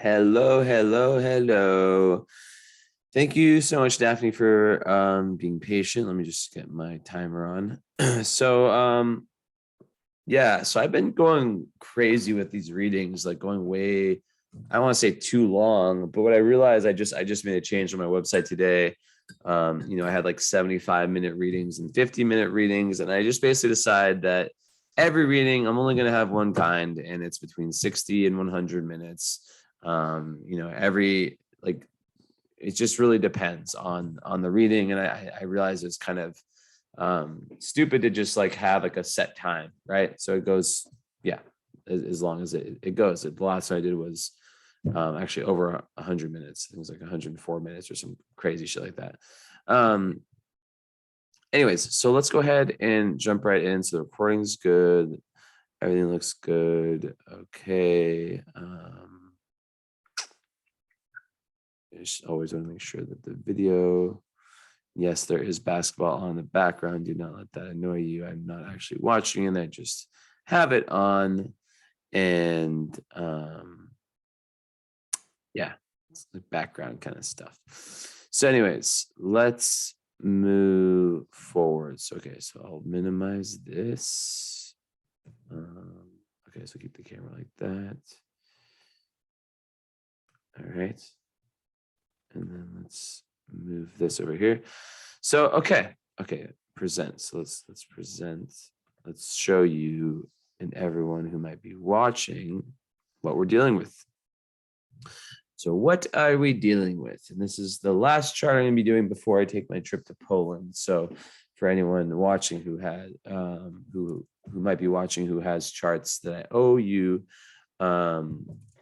Hello, hello, hello. Thank you so much, Daphne, for being patient. Let me just get my timer on. So I've been going crazy with these readings, like going way, I don't want to say too long, but what I realized, I just made a change on my website today. I had like 75-minute readings and 50-minute readings, and I just basically decided that every reading I'm only going to have one kind, and it's between 60 and 100 minutes. Every like it just really depends on the reading, and I realize it's kind of stupid to just like have like a set time, right? So it goes, yeah, as long as it goes. The last one I did was actually over 100 minutes. It was like 104 minutes or some crazy shit like that. Anyways, so let's go ahead and jump right in. So the recording's good. Everything looks good. Okay. I just always want to make sure that the video, yes, there is basketball on in the background. Do not let that annoy you. I'm not actually watching it. I just have it on. And yeah, it's the background kind of stuff. So anyways, let's move forward. So, okay, so I'll minimize this. Okay, so keep the camera like that. All right. And then let's move this over here. So, okay, present. So let's present. Let's show you and everyone who might be watching what we're dealing with. So what are we dealing with? And this is the last chart I'm going to be doing before I take my trip to Poland. So for anyone watching who had who might be watching who has charts that I owe you,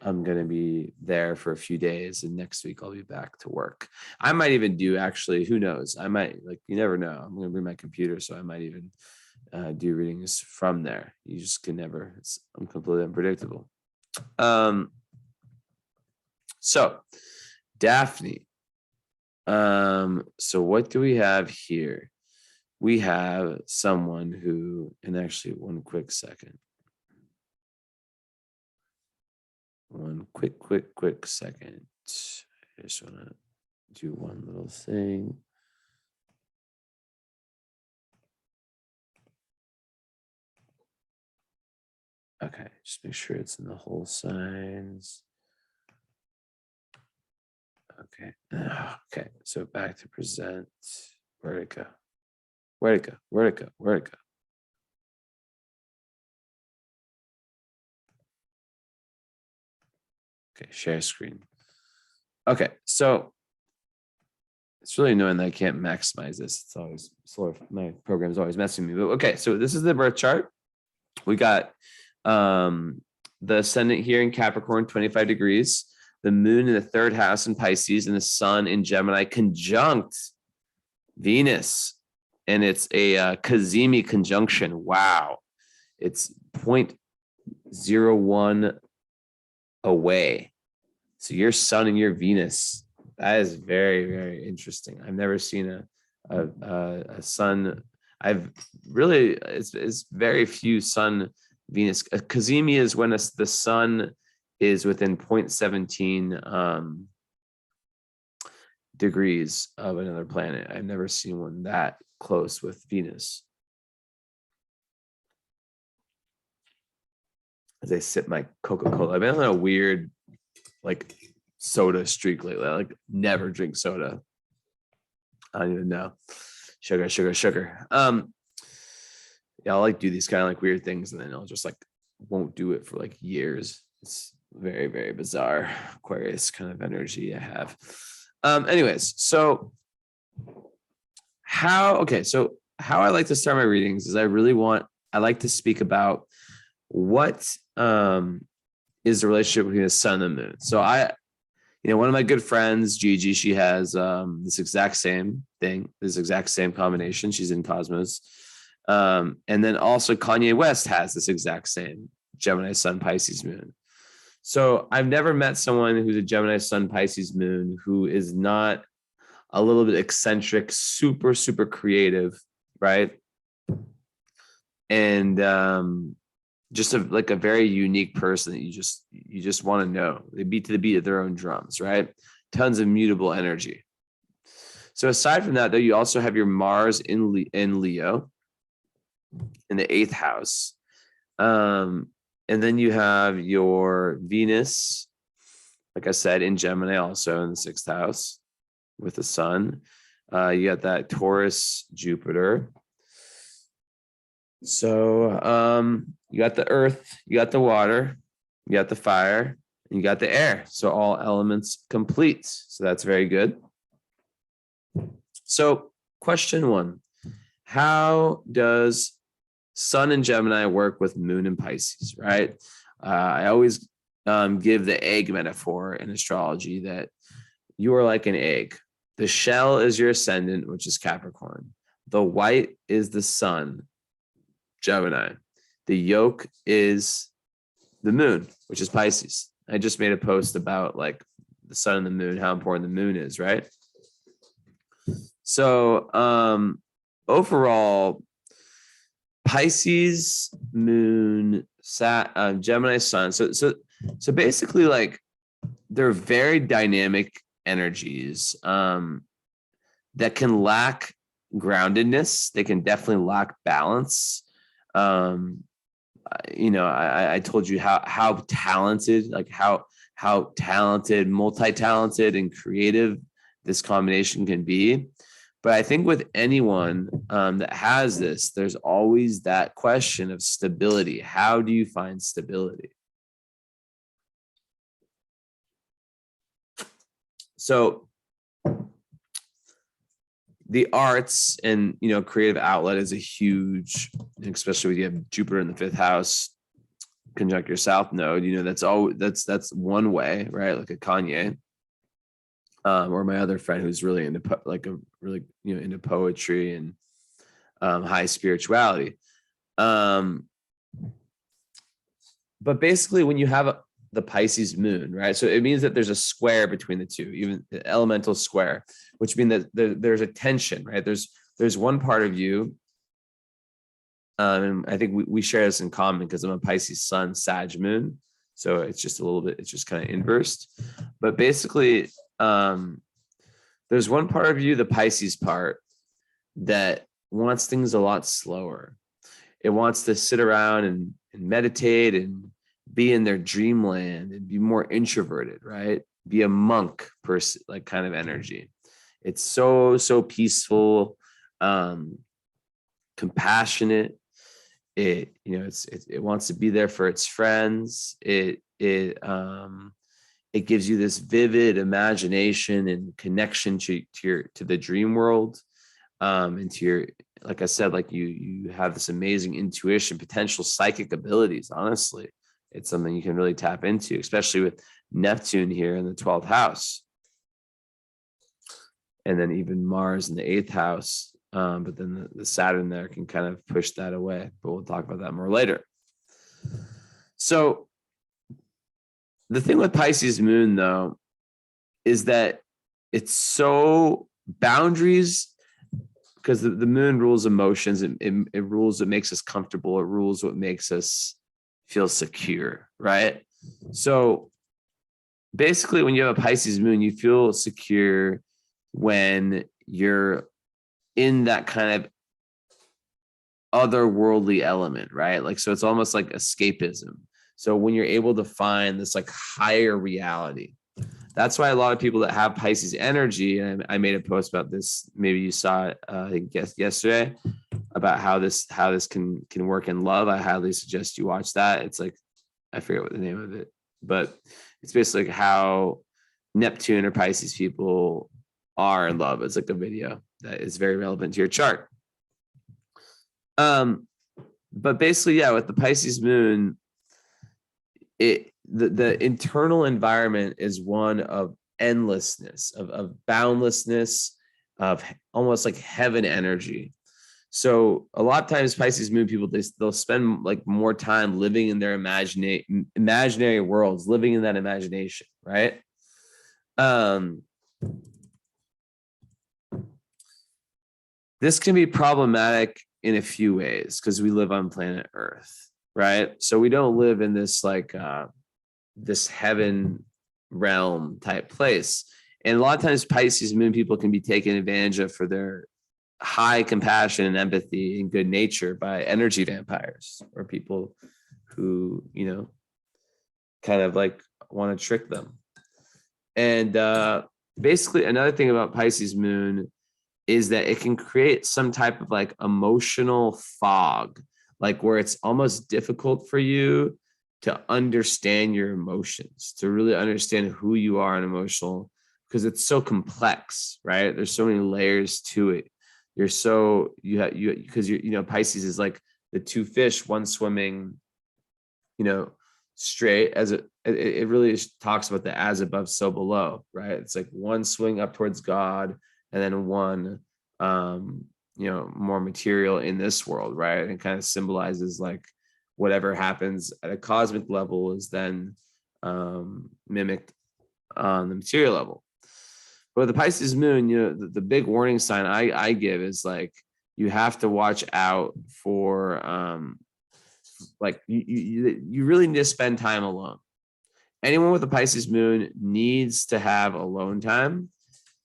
I'm going to be there for a few days, and next week I'll be back to work. I might even do, actually, who knows? I might, you never know. I'm going to bring my computer, so I might even do readings from there. You just can never, I'm completely unpredictable. So Daphne, so what do we have here? We have someone who, and actually one quick second. One quick second. I just want to do one little thing. Okay, just make sure it's in the whole signs. Okay, so back to present. Where'd it go? Okay, share screen. Okay, so it's really annoying that I can't maximize this. It's always slow. My program is always messing me. But okay, so this is the birth chart. We got the ascendant here in Capricorn, 25 degrees. The moon in the third house in Pisces, and the sun in Gemini conjunct Venus. And it's a Cazimi conjunction. Wow. It's 0.01 away. So your sun and your Venus, that is very, very interesting. I've never seen a sun. It's very few sun Venus. Cazimi is when the sun is within 0.17 degrees of another planet. I've never seen one that close with Venus. As I sip my Coca-Cola, I've been on a weird like soda streak lately. I like never drink soda. I don't even know. Sugar. Yeah, I'll like do these kind of like weird things, and then I'll just like won't do it for like years. It's very, very bizarre Aquarius kind of energy I have. Anyways, so how I like to start my readings is I like to speak about what is the relationship between the sun and the moon. So one of my good friends, Gigi, she has this exact same thing, this exact same combination. She's in Cosmos. And then also Kanye West has this exact same Gemini sun, Pisces moon. So I've never met someone who's a Gemini sun, Pisces moon who is not a little bit eccentric, super, super creative, right? And just a very unique person that You just want to know. They beat to the beat of their own drums, right? Tons of mutable energy. So aside from that, though, you also have your Mars in Leo in the 8th house. And then you have your Venus, like I said, in Gemini, also in the 6th house with the sun. You got that Taurus, Jupiter. So you got the earth, you got the water, you got the fire, and you got the air. So all elements complete. So that's very good. So question 1, how does Sun in Gemini work with Moon in Pisces, right? I always give the egg metaphor in astrology that you are like an egg. The shell is your ascendant, which is Capricorn. The white is the sun, Gemini. The yolk is the moon, which is Pisces. I just made a post about like the sun and the moon, how important the moon is, right? So overall, Pisces moon, Gemini sun. So basically, like they're very dynamic energies that can lack groundedness. They can definitely lack balance. I told you how talented, like how talented, multi-talented, and creative this combination can be. But I think with anyone that has this, there's always that question of stability. How do you find stability? So the arts and, creative outlet is a huge, especially when you have Jupiter in the 5th house, conjunct your South node, that's one way, right? Like a Kanye. Or my other friend who's really into into poetry and high spirituality. But basically, when you have the Pisces moon, right? So it means that there's a square between the two, even the elemental square, which means that there's a tension, right? There's one part of you, and I think we share this in common because I'm a Pisces sun, Sag moon. So it's just it's just kind of inversed. But basically, there's one part of you, the Pisces part, that wants things a lot slower. It wants to sit around and meditate and be in their dreamland and be more introverted, right? Be a monk person, like kind of energy. It's so peaceful, compassionate. It wants to be there for its friends. It gives you this vivid imagination and connection to the dream world, and to your, like I said, like you have this amazing intuition, potential psychic abilities. Honestly, it's something you can really tap into, especially with Neptune here in the 12th house, and then even Mars in the 8th house. But then the Saturn there can kind of push that away. But we'll talk about that more later. So the thing with Pisces moon, though, is that it's so boundaries, because the moon rules emotions. It rules what makes us comfortable. It rules what makes us feel secure, right? So basically, when you have a Pisces moon, you feel secure when you're in that kind of otherworldly element, right? Like, so it's almost like escapism. So when you're able to find this like higher reality, that's why a lot of people that have Pisces energy, and I made a post about this, maybe you saw it, I think yesterday, about how this can work in love. I highly suggest you watch that. It's like, I forget what the name of it, but it's basically like how Neptune or Pisces people are in love. It's like a video that is very relevant to your chart. But basically, yeah, with the Pisces moon, the internal environment is one of endlessness, of boundlessness, of almost like heaven energy. So a lot of times Pisces moon people, they'll spend like more time living in their imaginary worlds, living in that imagination, right? This can be problematic in a few ways because we live on planet Earth, right? So we don't live in this like this heaven realm type place. And a lot of times Pisces moon people can be taken advantage of for their high compassion and empathy and good nature by energy vampires, or people who, kind of like want to trick them. And basically another thing about Pisces moon is that it can create some type of like emotional fog, like where it's almost difficult for you to understand your emotions, to really understand who you are and emotional, because it's so complex, right? There's so many layers to it. Because Pisces is like the two fish, one swimming, straight, it really talks about the as above, so below, right? It's like one swing up towards God, and then one, more material in this world, right? And it kind of symbolizes like whatever happens at a cosmic level is then mimicked on the material level. But the Pisces moon, the big warning sign I give is like, you have to watch out for like you really need to spend time alone. Anyone with a Pisces moon needs to have alone time,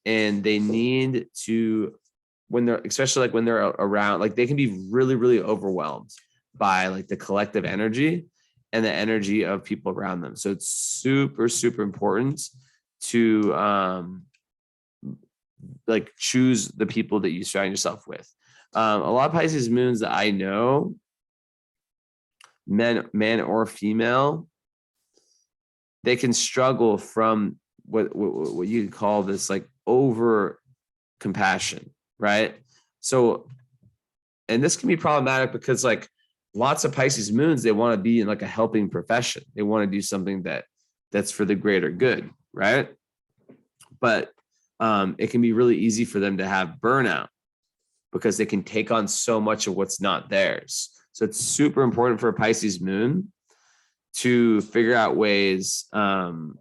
and they need to, especially like when they're around, like they can be really, really overwhelmed by like the collective energy and the energy of people around them. So it's super, super important to like choose the people that you surround yourself with. A lot of Pisces moons that I know, man or female, they can struggle from what you could call this like over compassion, right? So, and this can be problematic because like lots of Pisces moons, they want to be in like a helping profession. They want to do something that's for the greater good, right? But it can be really easy for them to have burnout because they can take on so much of what's not theirs. So it's super important for a Pisces moon to figure out ways. I'm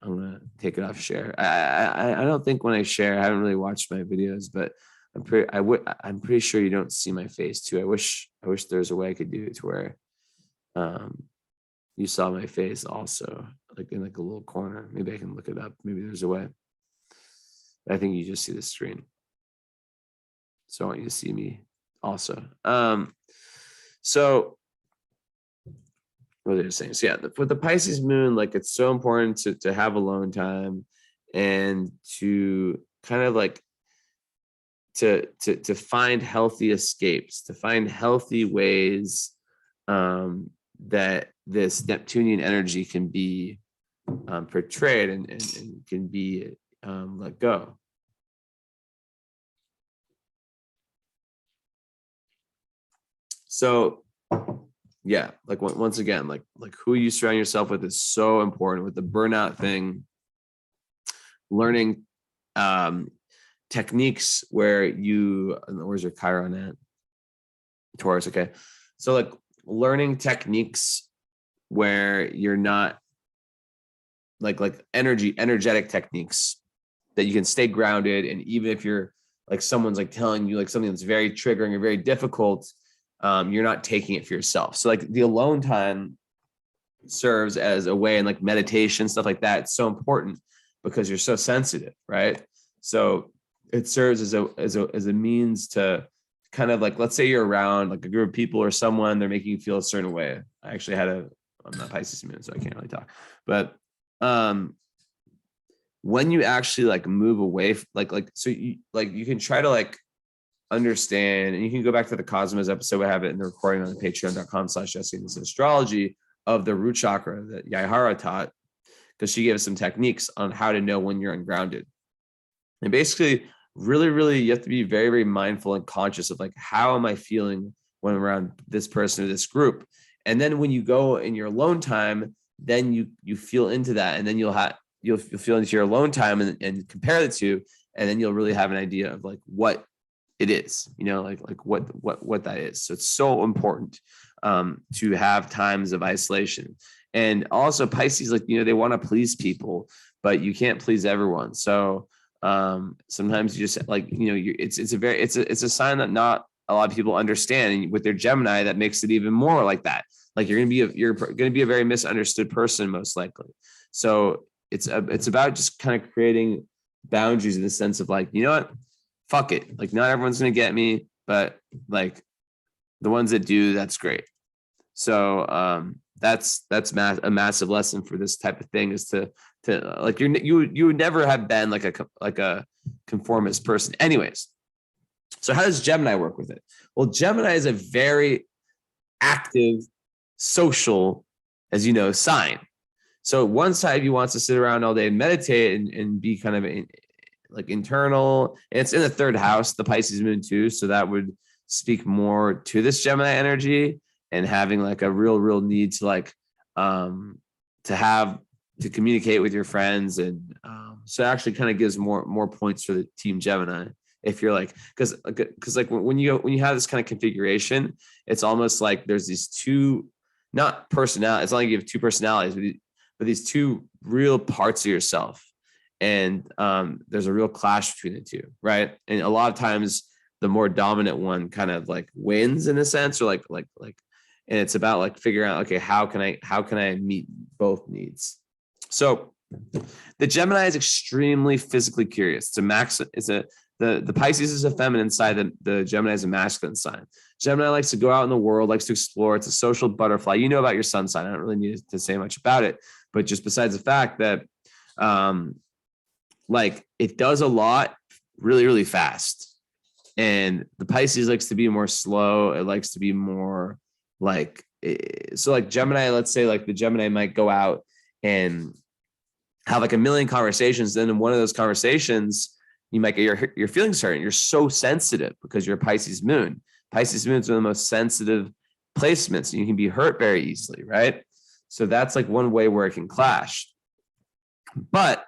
gonna take it off share. I don't think when I share, I haven't really watched my videos, but I'm pretty sure you don't see my face too. I wish there's a way I could do it to where you saw my face also, like in like a little corner. Maybe I can look it up. Maybe there's a way. I think you just see the screen. So I want you to see me also. So what they're saying. So yeah, with the Pisces moon, like it's so important to have alone time and to kind of like to find healthy escapes, to find healthy ways that this Neptunian energy can be portrayed and can be let go. So yeah, like once again, like who you surround yourself with is so important. With the burnout thing, learning techniques where where's your Chiron at? Taurus, okay. So like learning techniques where you're not like energetic techniques that you can stay grounded, and even if you're like someone's like telling you like something that's very triggering or very difficult, you're not taking it for yourself. So like the alone time serves as a way, and like meditation, stuff like that, it's so important because you're so sensitive, right? So it serves as a means to kind of like, let's say you're around like a group of people or someone, they're making you feel a certain way. I actually I'm not Pisces moon, so I can't really talk, but when you actually like move away, so you can try to like understand, and you can go back to the Cosmos episode. We have it in the recording on the patreon.com/Astrology of the root chakra that Yaihara taught, because she gave us some techniques on how to know when you're ungrounded. And basically, really, really, you have to be very, very mindful and conscious of like, how am I feeling when I'm around this person or this group? And then when you go in your alone time, then you feel into that, and then you'll feel into your alone time and compare the two, and then you'll really have an idea of like what it is, like what that is. So it's so important to have times of isolation. And also Pisces, like, they want to please people, but you can't please everyone. So sometimes you just like, it's a sign that not a lot of people understand. And with their Gemini, that makes it even more like that. Like you're gonna be a very misunderstood person, most likely. So it's about just kind of creating boundaries in the sense of like, you know what, fuck it. Like not everyone's gonna get me, but like the ones that do, that's great. So that's a massive lesson for this type of thing, is to like you would never have been like a conformist person anyways. So how does Gemini work with it? Well, Gemini is a very active, social, as you know, sign. So one side of you wants to sit around all day and meditate and be kind of like internal. And it's in the third house, the Pisces moon too. So that would speak more to this Gemini energy and having like a real need to like to communicate with your friends. And so it actually kind of gives more points for the team Gemini. If you're like, because like when you have this kind of configuration, it's almost like there's these two, not personality. It's not like you have two personalities, but these two real parts of yourself. And there's a real clash between the two, right? And a lot of times the more dominant one kind of like wins in a sense, or like, and it's about like figuring out, okay, how can I meet both needs? So the Gemini is extremely physically curious. The Pisces is a feminine side. The Gemini is a masculine sign. Gemini likes to go out in the world, likes to explore. It's a social butterfly. You know about your sun sign. I don't really need to say much about it, but just besides the fact that, like it does a lot really fast, and the Pisces likes to be more slow. It likes to be more like, so like Gemini, let's say like the Gemini might go out and have like a million conversations. Then in one of those conversations, you might get your feelings hurt. You're so sensitive because you're a Pisces moon. Pisces moon is one of the most sensitive placements. You can be hurt very easily, right? So that's like one way where it can clash. But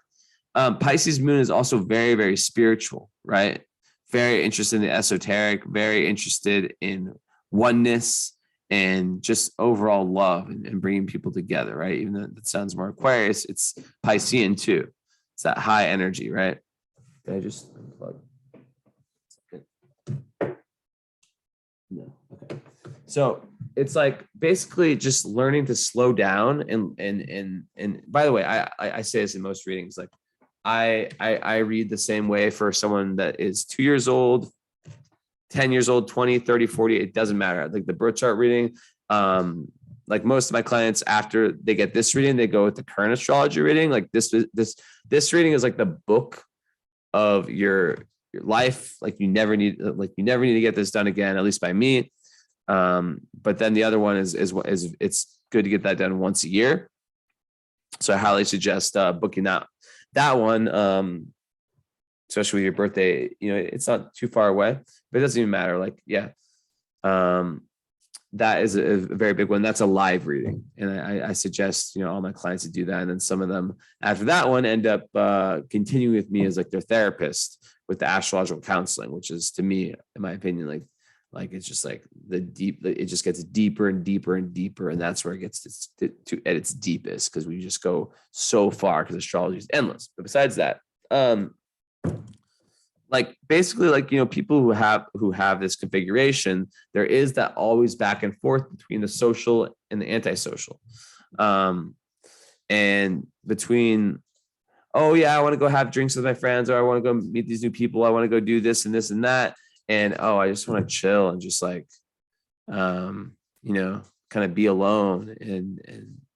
Pisces moon is also very spiritual, right? Very interested in the esoteric, very interested in oneness and just overall love and bringing people together, right? Even though that sounds more Aquarius, it's Piscean too. It's that high energy, right? Did I just unplug? No. Okay. So it's like basically just learning to slow down and by the way, I say this in most readings, like I read the same way for someone that is 2 years old, 10 years old, 20, 30, 40, it doesn't matter. Like the birth chart reading, like most of my clients, after they get this reading, they go with the current astrology reading. Like this reading is like the book of your life. Like you never need to get this done again, at least by me. But then the other one is it's good to get that done once a year. So I highly suggest booking that one, especially with your birthday. You know, it's not too far away, but it doesn't even matter. Like, yeah, that is a very big one. That's a live reading, and I suggest, you know, all my clients to do that. And then some of them after that one end up continuing with me as like their therapist with the astrological counseling, which is, to me, in my opinion, like it's just like it just gets deeper and deeper and deeper, and that's where it gets to at its deepest, because we just go so far because astrology is endless. But besides that, like basically, like, you know, people who have this configuration, there is that always back and forth between the social and the antisocial, and between, oh yeah, I want to go have drinks with my friends, or I want to go meet these new people, I want to go do this and this and that, and oh, I just want to chill and just like, you know, kind of be alone, and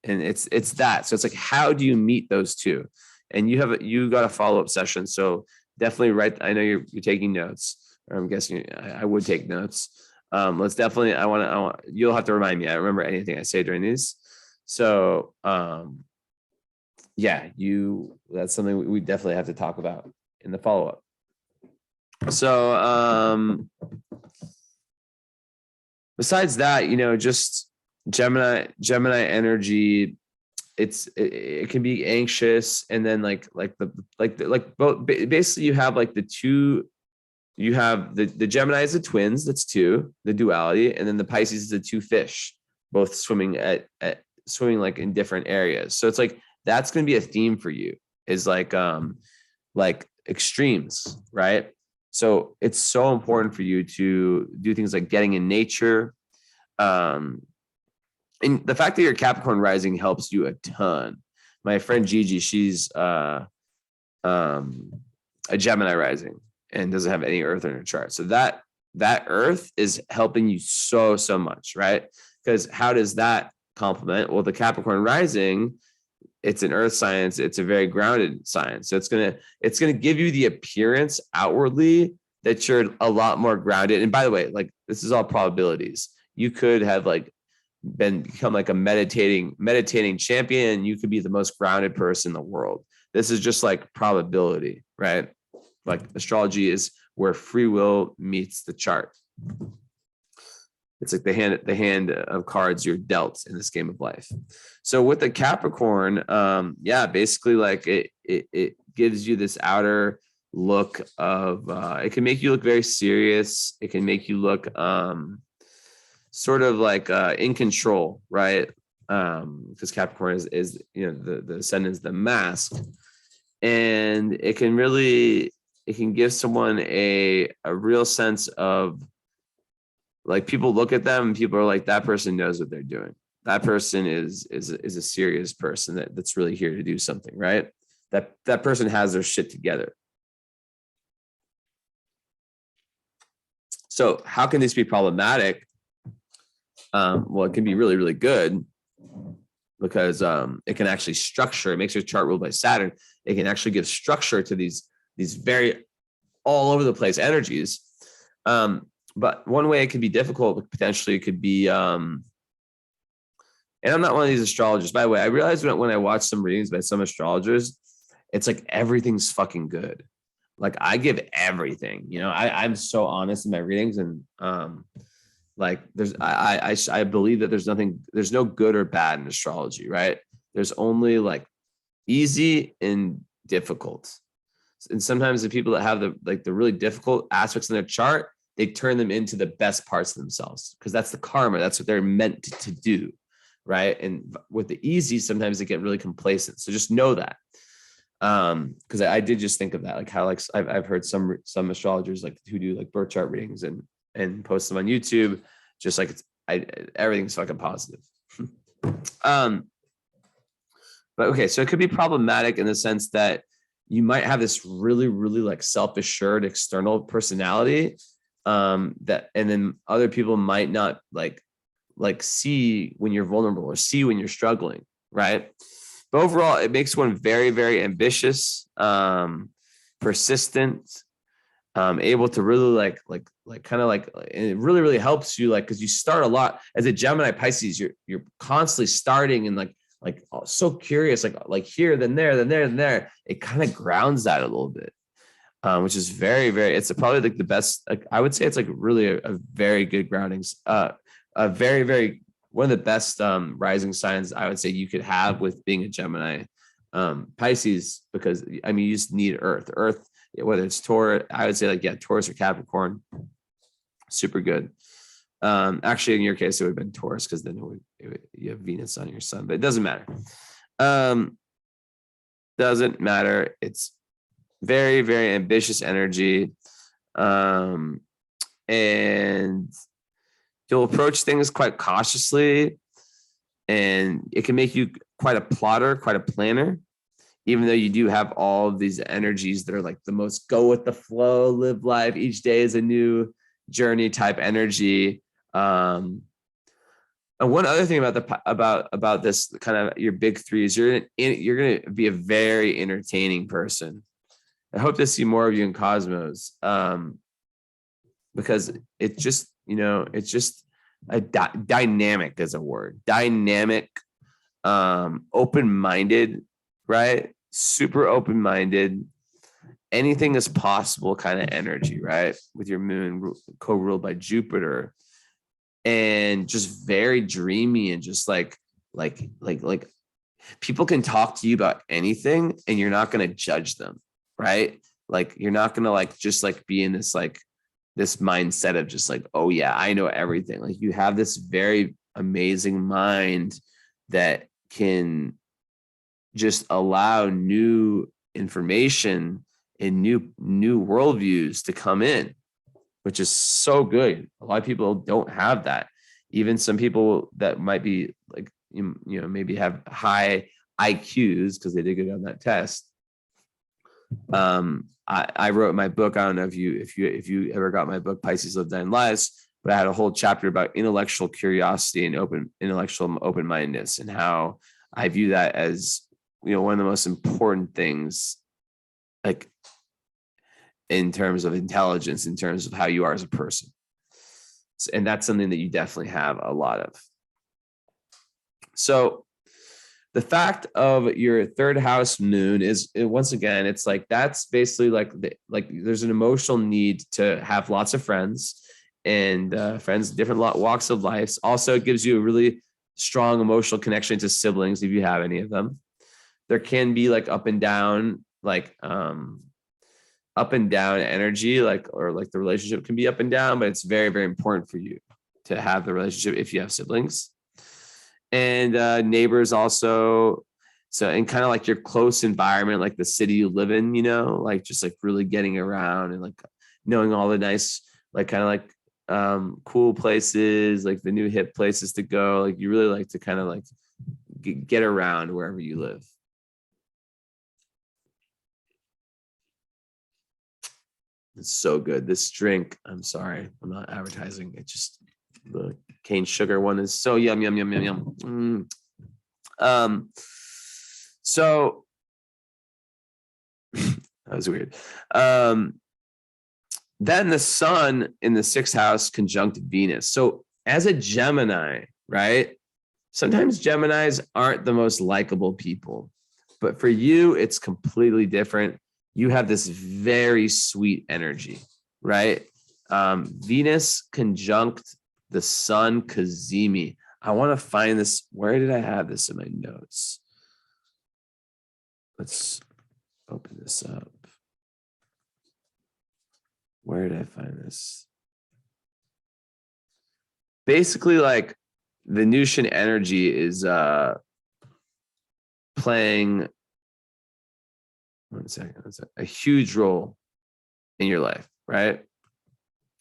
it's that. So it's like, how do you meet those two? And you got a follow-up session, so definitely write. I know you're taking notes, or I'm guessing I would take notes. Let's definitely, I want, you'll have to remind me. I remember anything I say during these. So, yeah, that's something we definitely have to talk about in the follow-up. So, besides that, you know, just Gemini energy, it can be anxious, and then like both, basically you have like the two, you have the Gemini is the twins, that's two, the duality, and then the Pisces is the two fish, both swimming swimming like in different areas. So it's like, that's going to be a theme for you, is like extremes, right? So it's so important for you to do things like getting in nature, And the fact that you're Capricorn rising helps you a ton. My friend Gigi, she's a Gemini rising and doesn't have any Earth in her chart. So that Earth is helping you so much, right? Because how does that complement? Well, the Capricorn rising, it's an Earth science. It's a very grounded science. So it's gonna give you the appearance outwardly that you're a lot more grounded. And by the way, like this is all probabilities. You could have like become like a meditating champion. You could be the most grounded person in the world. This is just like probability, right? Like astrology is where free will meets the chart. It's like the hand of cards you're dealt in this game of life. So with the Capricorn, basically like it gives you this outer look of it can make you look very serious. It can make you look sort of like in control, right? Because Capricorn is the ascendant is the mask, and it can give someone a real sense of like people look at them and people are like, that person knows what they're doing. That person is a serious person that's really here to do something, right? That person has their shit together. So how can this be problematic? Well, it can be really, really good because it can actually structure. It makes your chart ruled by Saturn. It can actually give structure to these very all over the place energies. But one way it could be difficult, potentially, it could be, and I'm not one of these astrologers. By the way, I realized when I watch some readings by some astrologers, it's like everything's fucking good. Like I give everything, I'm so honest in my readings, and like I believe that there's no good or bad in astrology, right? There's only like easy and difficult. And sometimes the people that have the really difficult aspects in their chart, they turn them into the best parts of themselves because that's the karma. That's what they're meant to do, right? And with the easy, sometimes they get really complacent. So just know that. Because I did just think of that, like how like I've heard some astrologers like who do like birth chart readings and post them on YouTube, just like everything's fucking positive. But okay, so it could be problematic in the sense that you might have this really, really like self-assured external personality that, and then other people might not like see when you're vulnerable or see when you're struggling, right? But overall, it makes one very, very ambitious, persistent, able to really and it really, really helps you, like, because you start a lot as a Gemini Pisces, you're constantly starting and like so curious, like here, then there, then there, then there. It kind of grounds that a little bit, which is very, very. It's probably like the best. Like I would say, it's like really a very good groundings. A very, very one of the best rising signs I would say you could have with being a Gemini Pisces, because I mean you just need Earth, whether it's Taurus. I would say like Taurus or Capricorn, super good. Actually, in your case, it would have been Taurus because then you have Venus on your sun, but it doesn't matter. Doesn't matter. It's very, very ambitious energy. And you'll approach things quite cautiously, and it can make you quite a plotter, quite a planner, even though you do have all of these energies that are like the most go with the flow, live life. Each day is a new journey type energy. And one other thing about this kind of your big three is you're going to be a very entertaining person. I hope to see more of you in Cosmos, because it's just a dynamic is a word. Dynamic, open-minded, right? Super open-minded. Anything is possible kind of energy, right? With your moon co-ruled by Jupiter. And just very dreamy and just like people can talk to you about anything and you're not going to judge them, right? Like you're not going to like just like be in this like this mindset of just like, oh yeah, I know everything. Like you have this very amazing mind that can just allow new information and new worldviews to come in, which is so good. A lot of people don't have that. even some people that might be like, maybe have high IQs because they did good on that test. I wrote my book. I don't know if you ever got my book, Pisces Live 9 Lives, but I had a whole chapter about intellectual curiosity and intellectual open-mindedness, and how I view that as, one of the most important things, like in terms of intelligence, in terms of how you are as a person. And that's something that you definitely have a lot of. So the fact of your third house moon is, once again, it's like, that's basically like there's an emotional need to have lots of friends and friends, different walks of life. Also, it gives you a really strong emotional connection to siblings if you have any of them. There can be like up and down energy, or the relationship can be up and down, but it's very, very important for you to have the relationship if you have siblings. And neighbors also. So, and kind of like your close environment, like the city you live in, like just like really getting around and like knowing all the nice, like kind of like cool places, like the new hip places to go. Like you really like to kind of like get around wherever you live. It's so good. This drink, I'm sorry, I'm not advertising. It just, the cane sugar one is so yum, yum, yum, yum, yum. So that was weird. Then the sun in the 6th house conjunct Venus. So as a Gemini, right? Sometimes Geminis aren't the most likable people, but for you, it's completely different. You have this very sweet energy, right? Venus conjunct the sun Cazimi. I want to find this. Where did I have this in my notes? Let's open this up. Where did I find this? Basically, like the Venusian energy is playing a huge role in your life, right?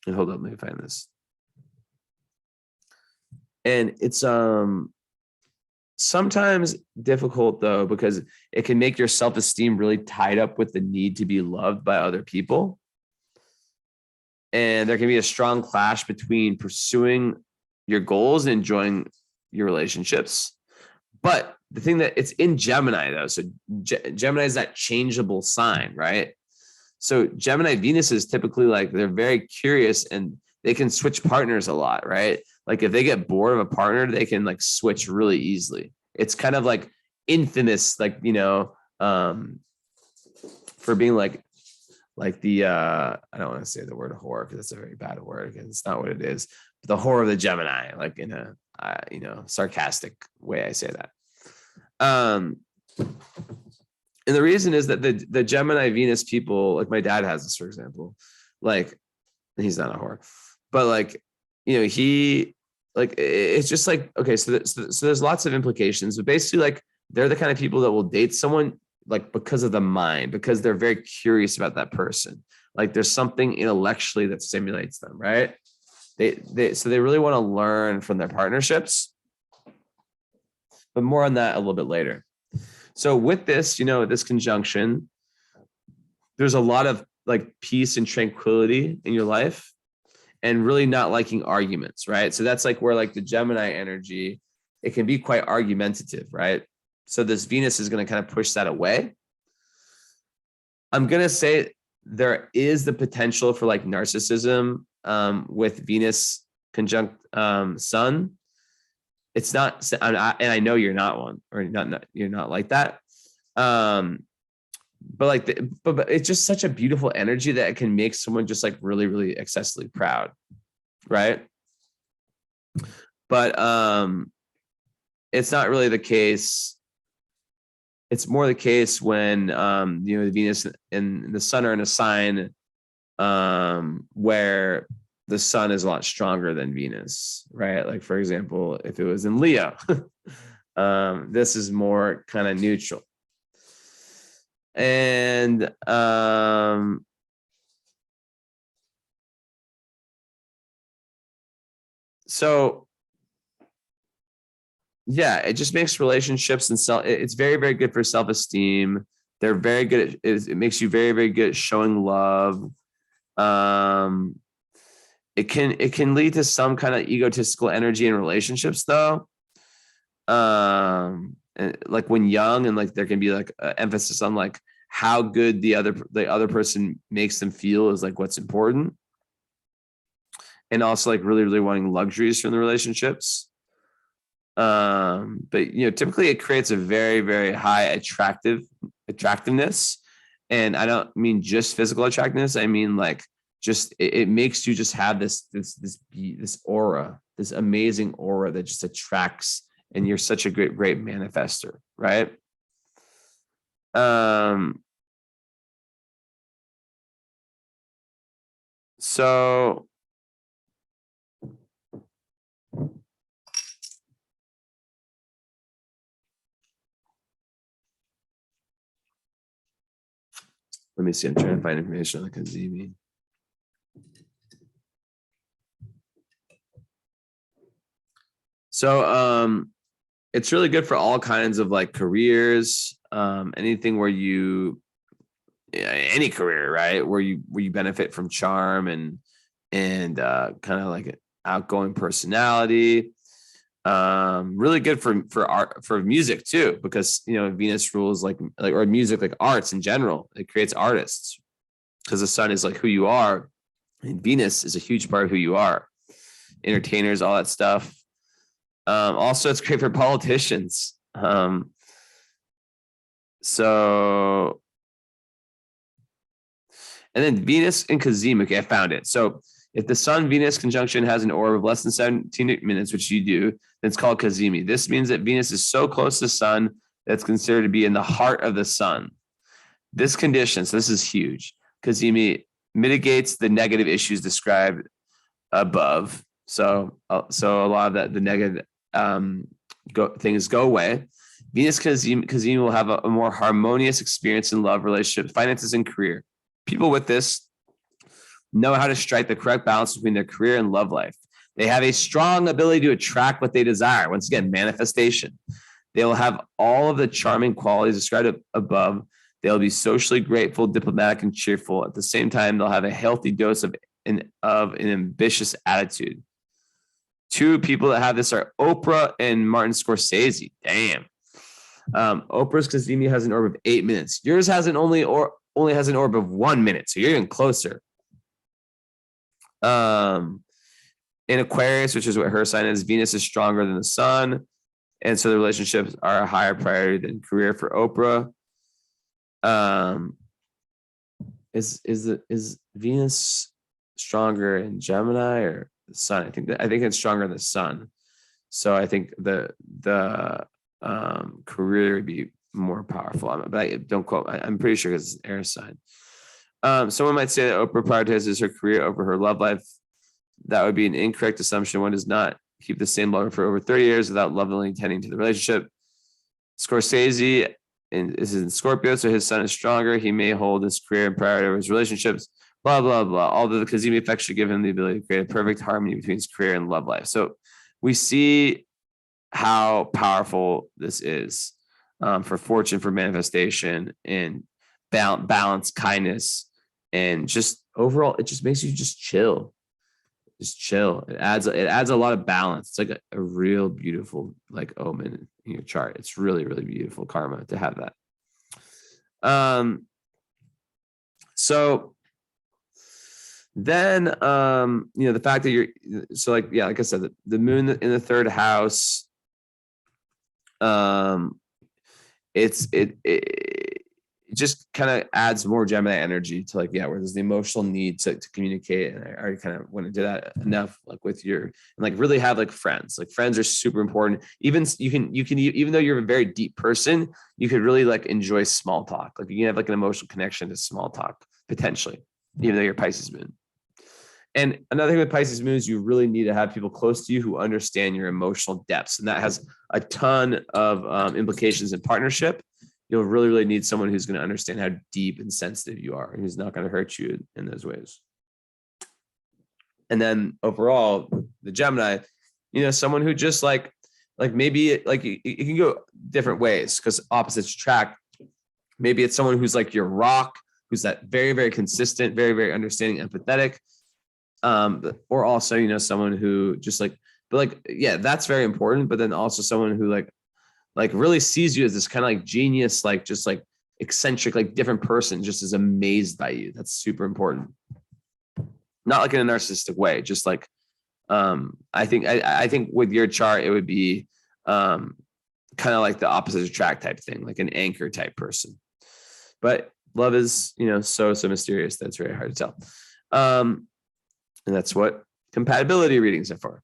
And hold up, let me find this. And it's sometimes difficult though, because it can make your self-esteem really tied up with the need to be loved by other people. And there can be a strong clash between pursuing your goals and enjoying your relationships. But the thing that it's in Gemini though, so Gemini is that changeable sign, right? So Gemini Venus is typically like, they're very curious and they can switch partners a lot, right? Like if they get bored of a partner, they can like switch really easily. It's kind of like infamous, like, for being like the I don't want to say the word whore because it's a very bad word because it's not what it is. But the whore of the Gemini, like in a sarcastic way, I say that. And the reason is that the Gemini Venus people, like my dad has this, for example, like he's not a whore, but like, he like, it's just like, okay, so there's lots of implications, but basically like they're the kind of people that will date someone like because of the mind, because they're very curious about that person. Like there's something intellectually that stimulates them, right? So they really want to learn from their partnerships, but more on that a little bit later. So with this, this conjunction, there's a lot of like peace and tranquility in your life and really not liking arguments, right? So that's like where like the Gemini energy, it can be quite argumentative, right? So this Venus is going to kind of push that away. I'm going to say there is the potential for like narcissism with Venus conjunct Sun. It's not, and I know you're not one, or you're not like that. But like, but it's just such a beautiful energy that it can make someone just like really, really excessively proud, right? But it's not really the case. It's more the case when the Venus and the Sun are in a sign where the Sun is a lot stronger than Venus, right? Like for example, if it was in Leo, this is more kind of neutral. And so yeah, it just makes relationships and it's very, very good for self-esteem. They're very good at it makes you very, very good at showing love. Um, it can lead to some kind of egotistical energy in relationships though. And like when young, and like there can be like emphasis on like how good the other person makes them feel is like what's important. And also like really, really wanting luxuries from the relationships. But typically it creates a very, very high attractiveness. And I don't mean just physical attractiveness. I mean like just it makes you just have this aura, this amazing aura that just attracts, and you're such a great manifester, right? So let me see. I'm trying to find information on the Kazemi. So it's really good for all kinds of like careers, anything where any career, right? Where you benefit from charm and kind of like an outgoing personality. Really good for art, for music too, because Venus rules like or music, like arts in general. It creates artists because the sun is like who you are, and Venus is a huge part of who you are. Entertainers, all that stuff. Also, it's great for politicians. So, and then Venus and Kazemi. Okay, I found it. So, if the Sun Venus conjunction has an orb of less than 17 minutes, which you do, then it's called Kazemi. This means that Venus is so close to the Sun that's considered to be in the heart of the Sun. This condition, so this is huge. Kazemi mitigates the negative issues described above. So a lot of the negative things go away. Venus Kazemi will have a more harmonious experience in love, relationships, finances, and career. People with this know how to strike the correct balance between their career and love life. They have a strong ability to attract what they desire. Once again, manifestation. They will have all of the charming qualities described above. They'll be socially grateful, diplomatic, and cheerful. At the same time, they'll have a healthy dose of an ambitious attitude. Two people that have this are Oprah and Martin Scorsese. Damn. Oprah's Kazemi has an orb of 8 minutes. Yours has only has an orb of 1 minute, so you're even closer. In Aquarius, which is what her sign is, Venus is stronger than the Sun, and so the relationships are a higher priority than career for Oprah. Is Venus stronger in Gemini or the Sun? I think it's stronger in the Sun. So I think the career would be more powerful. But I don't quote. I'm pretty sure it's air sign. Someone might say that Oprah prioritizes her career over her love life. That would be an incorrect assumption. One does not keep the same lover for over 30 years without lovingly tending to the relationship. Scorsese is in Scorpio, so his sun is stronger. He may hold his career and priority over his relationships, blah, blah, blah. Although the Kazemi effect should give him the ability to create a perfect harmony between his career and love life. So we see how powerful this is for fortune, for manifestation, and balance, kindness, and just overall, it just makes you just chill. Just chill. It adds a lot of balance. It's like a real beautiful like omen in your chart. It's really, really beautiful karma to have that. So then the fact that you're like I said, the moon in the third house, it just kind of adds more Gemini energy to where there's the emotional need to communicate. And I already kind of went into that enough, like with your, and like really have like friends. Like friends are super important. Even you can even though you're a very deep person, you could really like enjoy small talk. Like you can have like an emotional connection to small talk potentially, even though you're Pisces moon. And another thing with Pisces moon is you really need to have people close to you who understand your emotional depths. And that has a ton of implications in partnership. You'll really, really need someone who's going to understand how deep and sensitive you are, and who's not going to hurt you in those ways. And then overall, the Gemini, someone who just like like maybe like it can go different ways because opposites attract. Maybe it's someone who's like your rock, who's that very, very consistent, very, very understanding, empathetic. Or also, you know, someone who just like, but like, yeah, that's very important. But then also someone who like really sees you as this kind of like genius, like just like eccentric, like different person, just is amazed by you. That's super important. Not like in a narcissistic way, just like, I think with your chart, it would be kind of like the opposite attract type thing, like an anchor type person. But love is, you know, so mysterious. That's very hard to tell. And that's what compatibility readings are for.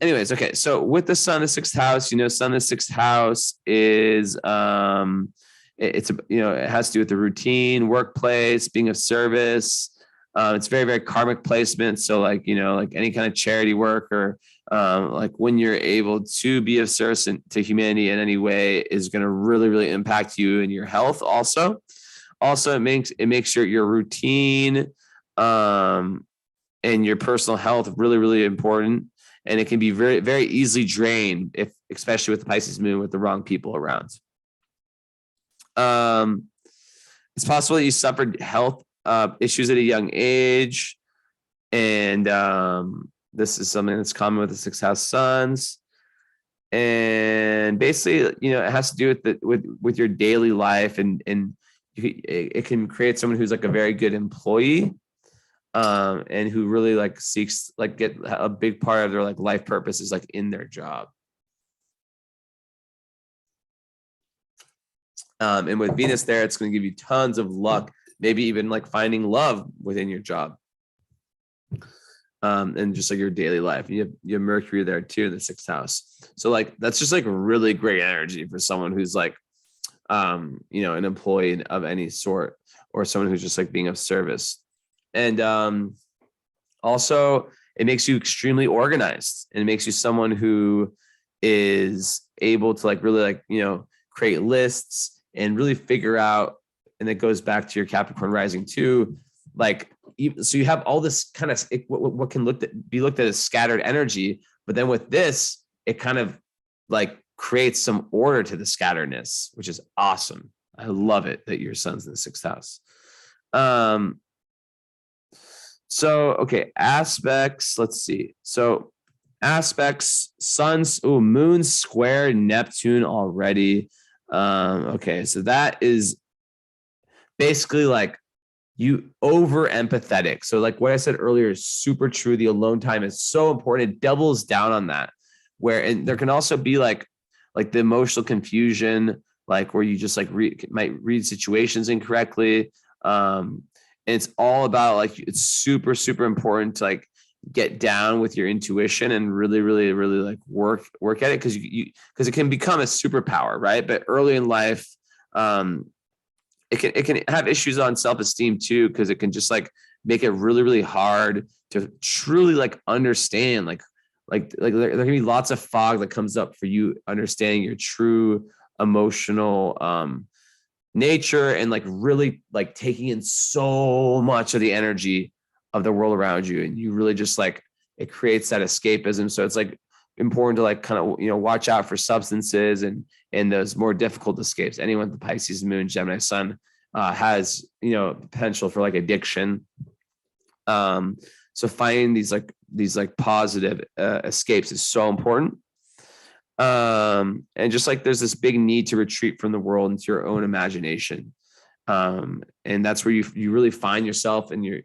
Anyways, okay. So with the sun in the sixth house, you know, sun in the sixth house is, it's, you know, it has to do with the routine, workplace, being of service. It's very, very karmic placement. So like, you know, like any kind of charity work or like when you're able to be of service to humanity in any way is going to really, really impact you and your health. Also, it makes your routine and your personal health really, really important. And it can be very, very easily drained if, especially with the Pisces moon, with the wrong people around. It's possible that you suffered health issues at a young age. And this is something that's common with the sixth house suns. And basically, you know, it has to do with your daily life, and it can create someone who's like a very good employee, and who really like seeks like get a big part of their like life purpose is like in their job. And with Venus there, it's going to give you tons of luck, maybe even like finding love within your job. And just like your daily life. You have Mercury there too in the sixth house. So like, that's just like really great energy for someone who's like, you know, an employee of any sort, or someone who's just like being of service. And also it makes you extremely organized, and it makes you someone who is able to like really like, you know, create lists and really figure out, and it goes back to your Capricorn rising too, like, so you have all this kind of what can be looked at as scattered energy, but then with this, it kind of like creates some order to the scatteredness, which is awesome. I love it that your sun's in the sixth house. So, okay, aspects, let's see. So aspects, suns, moon square Neptune already. Okay, so that is basically like you over empathetic. So like what I said earlier is super true. The alone time is so important. It doubles down on that, and there can also be like the emotional confusion, like where you just like might read situations incorrectly. And it's all about like, it's super, super important to like get down with your intuition and really, really, really like work at it. Cause because it can become a superpower, right? But early in life, it can have issues on self-esteem too, because it can just like make it really, really hard to truly like understand, like there can be lots of fog that comes up for you understanding your true emotional nature, and like really like taking in so much of the energy of the world around you, and you really just like, it creates that escapism. So it's like important to like kind of, you know, watch out for substances and those more difficult escapes. Anyone with the Pisces moon, Gemini sun has, you know, potential for like addiction. So finding these like positive escapes is so important. And just like there's this big need to retreat from the world into your own imagination. And that's where you really find yourself, and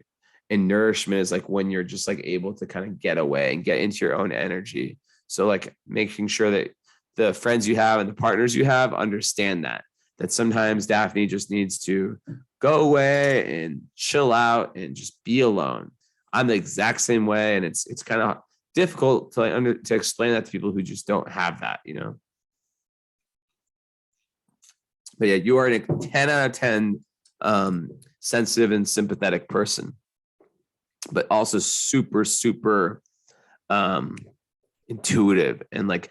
nourishment is like when you're just like able to kind of get away and get into your own energy. So like making sure that the friends you have and the partners you have understand that sometimes Daphne just needs to go away and chill out and just be alone. I'm the exact same way. And it's kind of difficult to explain that to people who just don't have that, you know? But yeah, you are a 10 out of 10 sensitive and sympathetic person, but also super, super intuitive. And like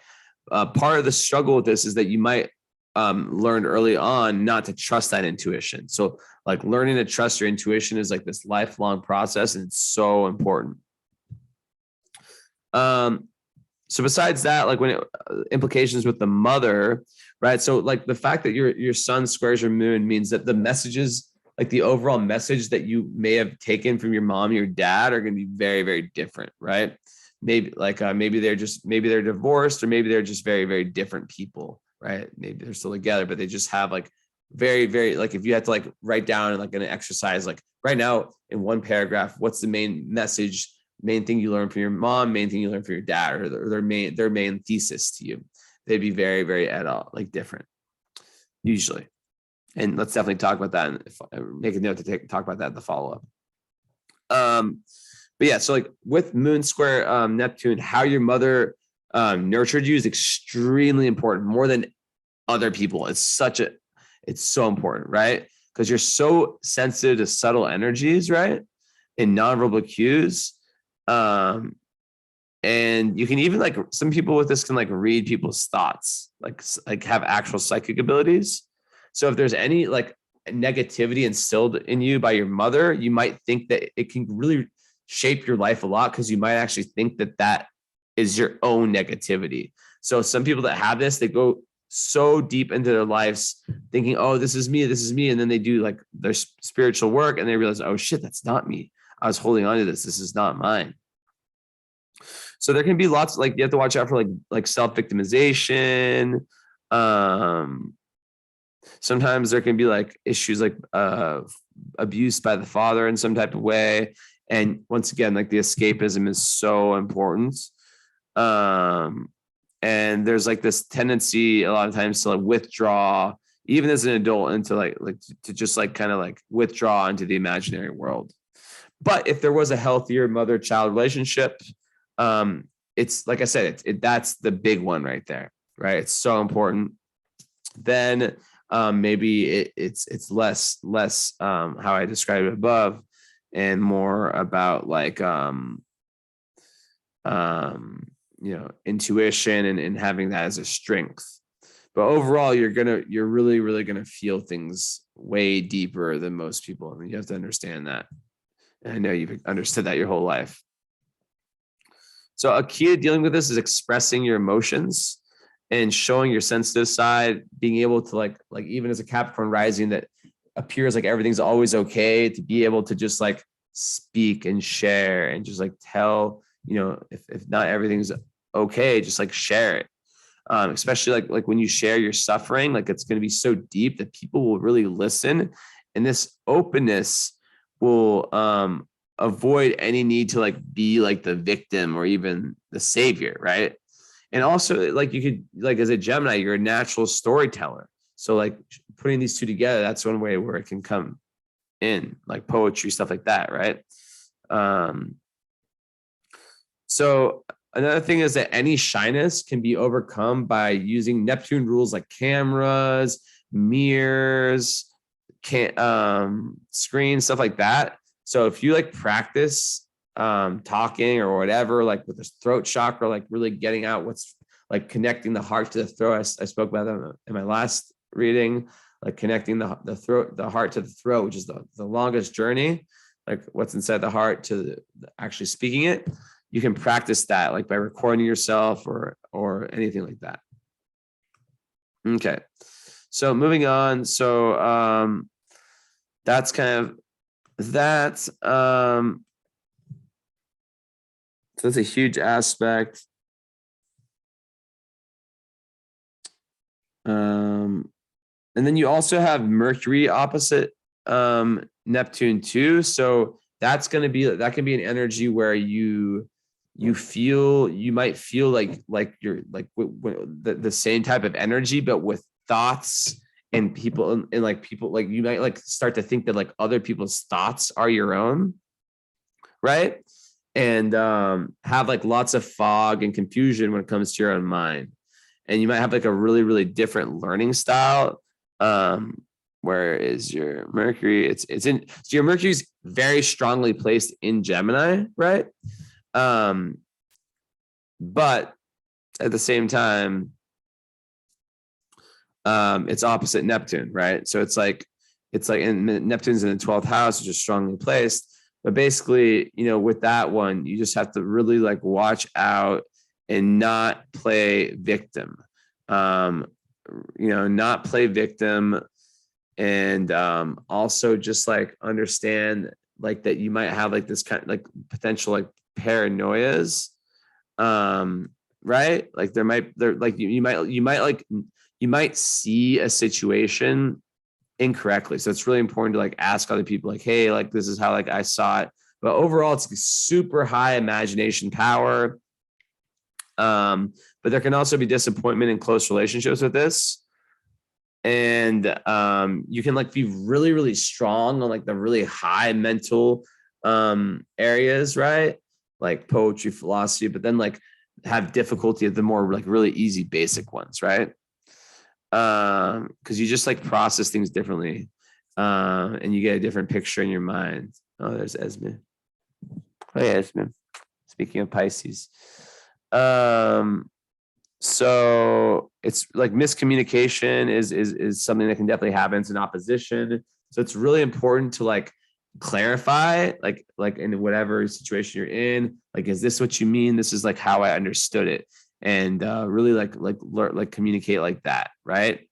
part of the struggle with this is that you might learn early on not to trust that intuition. So like learning to trust your intuition is like this lifelong process, and it's so important. So besides that, like implications with the mother, right? So like the fact that your sun squares your moon means that the messages, like the overall message that you may have taken from your mom, your dad, are going to be very, very different, right? Maybe like maybe they're divorced, or maybe they're just very, very different people, right? Maybe they're still together, but they just have like very, very, like if you had to like write down like an exercise, like right now in one paragraph, what's the main message, main thing you learn from your mom, main thing you learn from your dad, or their main thesis to you? They'd be very, very like different usually. And let's definitely talk about that and make a note to talk about that in the follow-up. But yeah, so like with moon square Neptune, how your mother nurtured you is extremely important, more than other people. It's so important, right? Because you're so sensitive to subtle energies, right? And nonverbal cues. And you can even like, some people with this can like read people's thoughts, like have actual psychic abilities. So if there's any like negativity instilled in you by your mother, you might think that it can really shape your life a lot, because you might actually think that that is your own negativity. So some people that have this, they go so deep into their lives thinking, oh, this is me. And then they do like their spiritual work and they realize, oh shit, that's not me. I was holding on to this. This is not mine. So there can be lots, like you have to watch out for like self-victimization. Sometimes there can be like issues like abuse by the father in some type of way. And once again, like the escapism is so important. And there's like this tendency a lot of times to like withdraw, even as an adult, into like to just like kind of like withdraw into the imaginary world. But if there was a healthier mother-child relationship, it's like I said, that's the big one right there, right? It's so important. Then maybe it's less how I described it above, and more about like intuition and having that as a strength. But overall, you're really, really gonna feel things way deeper than most people. I mean, you have to understand that. And I know you've understood that your whole life. So a key to dealing with this is expressing your emotions and showing your sensitive side, being able to like even as a Capricorn rising that appears like everything's always okay, to be able to just like speak and share and just like tell, if not everything's okay, just like share it. Especially like when you share your suffering, like it's going to be so deep that people will really listen. And this openness will avoid any need to like be like the victim or even the savior, right? And also like you could, like as a Gemini, you're a natural storyteller. So like putting these two together, that's one way where it can come in, like poetry, stuff like that, right? So another thing is that any shyness can be overcome by using Neptune rules like cameras, mirrors, screens, stuff like that. So if you like practice talking or whatever, like with the throat chakra, like really getting out what's like connecting the heart to the throat. I spoke about that in my last reading, like connecting the heart to the throat, which is the longest journey, like what's inside the heart to actually speaking it. You can practice that like by recording yourself or anything like that. Okay. So moving on. So that's kind of that. So that's a huge aspect. And then you also have Mercury opposite Neptune too. So that can be an energy where you might feel like you're like the same type of energy, but with thoughts and people and like people, like you might like start to think that like other people's thoughts are your own, right? And have like lots of fog and confusion when it comes to your own mind. And you might have like a really, really different learning style. Where is your Mercury? It's in, so your Mercury's very strongly placed in Gemini, right? But at the same time, it's opposite Neptune, right? So it's like and Neptune's in the 12th house, which is strongly placed. But basically, with that one, you just have to really like watch out and not play victim. Not play victim, and also just like understand like that you might have like this kind of like potential like paranoias, right? Like you might see a situation incorrectly. So it's really important to like ask other people like, hey, like this is how like I saw it. But overall, it's super high imagination power. But there can also be disappointment in close relationships with this. And you can like be really, really strong on like the really high mental areas, right? Like poetry, philosophy, but then like have difficulty at the more like really easy basic ones, right? Because you just like process things differently, and you get a different picture in your mind. Oh, there's Esme. Oh yeah, Esme. Speaking of Pisces, so it's like miscommunication is something that can definitely happen. It's an opposition, so it's really important to like clarify, like in whatever situation you're in. Like, is this what you mean? This is like how I understood it. And really like communicate like that, right?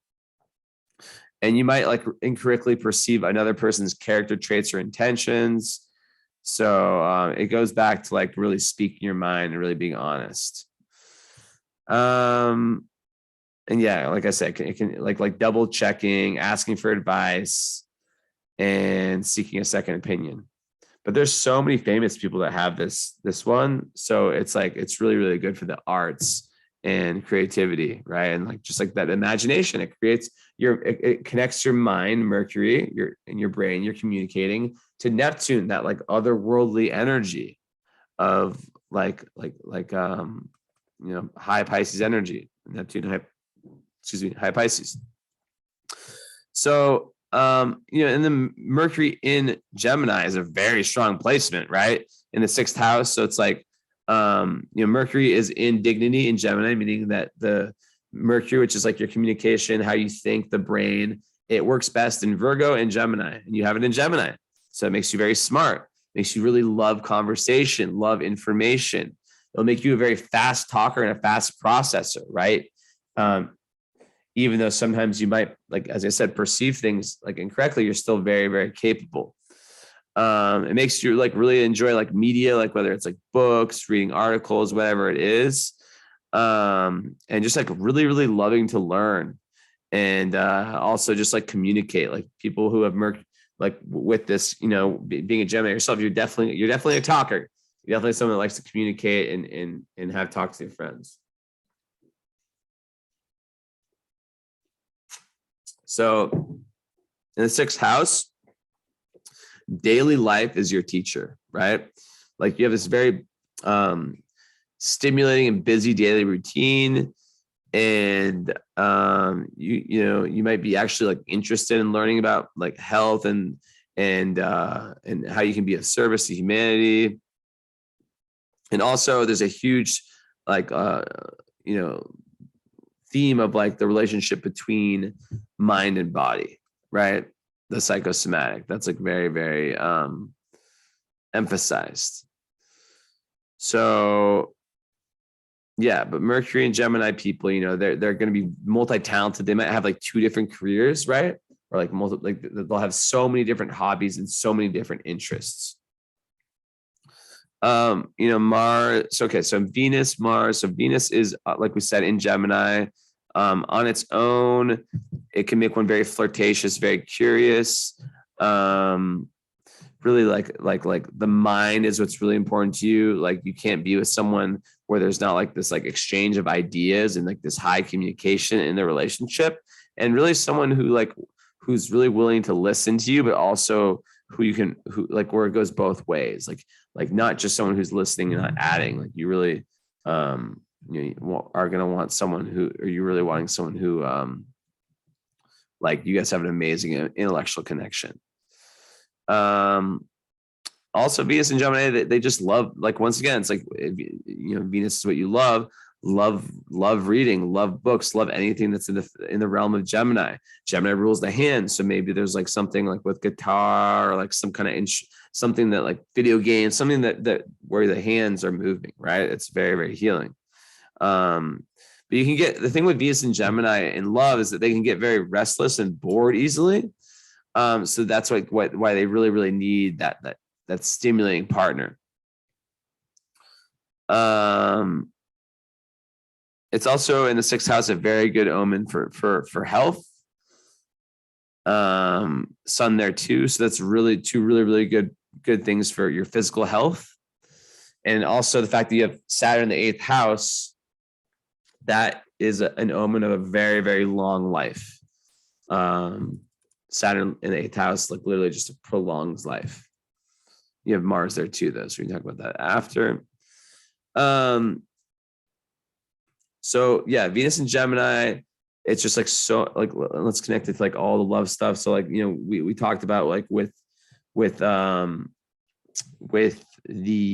And you might like incorrectly perceive another person's character traits or intentions. So it goes back to like really speaking your mind and really being honest. And yeah, like I said, it can like double checking, asking for advice, and seeking a second opinion. But there's so many famous people that have this one. So it's like, it's really, really good for the arts and creativity, right? And like, just like that imagination, it connects your mind, Mercury, in your brain, you're communicating to Neptune, that like otherworldly energy of high Pisces energy, high Pisces. So, and then Mercury in Gemini is a very strong placement, right? In the 6th house. So it's like, Mercury is in dignity in Gemini, meaning that the Mercury, which is like your communication, how you think, the brain, it works best in Virgo and Gemini, and you have it in Gemini. So it makes you very smart, makes you really love conversation, love information. It'll make you a very fast talker and a fast processor, right? Even though sometimes you might, like, as I said, perceive things like incorrectly, you're still very, very capable. It makes you like really enjoy like media, like whether it's like books, reading articles, whatever it is. And just like really, really loving to learn. And also just like communicate, like people who have like with this, being a Gemini yourself, you're definitely a talker. You're definitely someone that likes to communicate and have talks with your friends. So in the 6th house, daily life is your teacher, right? Like you have this very stimulating and busy daily routine. And you might be actually like interested in learning about like health and how you can be of service to humanity. And also there's a huge like theme of like the relationship between mind and body, right? The psychosomatic, that's like very, very emphasized. So yeah, but Mercury and Gemini people, they're going to be multi-talented. They might have like 2 different careers, right? Or like they'll have so many different hobbies and so many different interests. Mars. Okay, so Venus, Mars. So Venus is like we said in Gemini. On its own, it can make one very flirtatious, very curious. Really like the mind is what's really important to you. Like you can't be with someone where there's not like this like exchange of ideas and like this high communication in the relationship, and really someone who's really willing to listen to you, but also who like where it goes both ways, like not just someone who's listening and not adding. Like you really you are going to want someone who, or you really wanting someone who like you guys have an amazing intellectual connection. Also Venus and Gemini, they just love, like, once again, it's like, Venus is what you love reading, love books, love anything that's in the realm of Gemini. Gemini rules the hand. So maybe there's like something like with guitar or like some kind of something that like video games, something that where the hands are moving, right? It's very, very healing. But you can get, the thing with Venus and Gemini in love is that they can get very restless and bored easily. So that's like why they really, really need that stimulating partner. It's also in the 6th house, a very good omen for health. Sun there too. So that's really two really good things for your physical health. And also the fact that you have Saturn in the 8th house, that is an omen of a very, very long life. Saturn in the 8th house, like literally just prolongs life. You have Mars there too, though. So we can talk about that after. So yeah, Venus and Gemini, it's just like, so like, let's connect it to like all the love stuff. So like, you know, we talked about like with the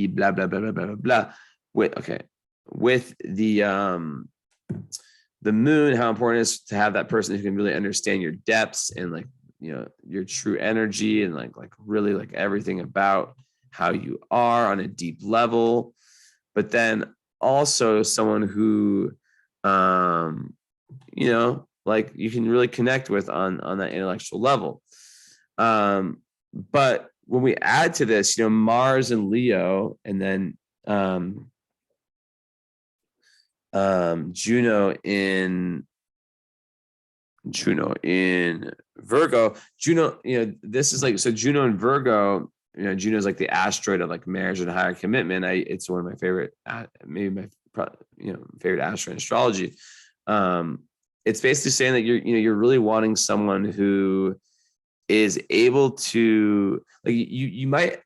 blah, blah, blah, blah, blah, blah, with the moon, how important it is to have that person who can really understand your depths and like, you know, your true energy and like really like everything about how you are on a deep level. But then also someone who, you know, like you can really connect with on that intellectual level. But when we add to this, you know, Mars and Leo, and then Juno in Virgo. Juno, you know, this is like, so Juno in Virgo, you know, Juno is like the asteroid of like marriage and higher commitment. It's one of my favorite, maybe my favorite asteroid in astrology. It's basically saying that you're really wanting someone who is able to like you might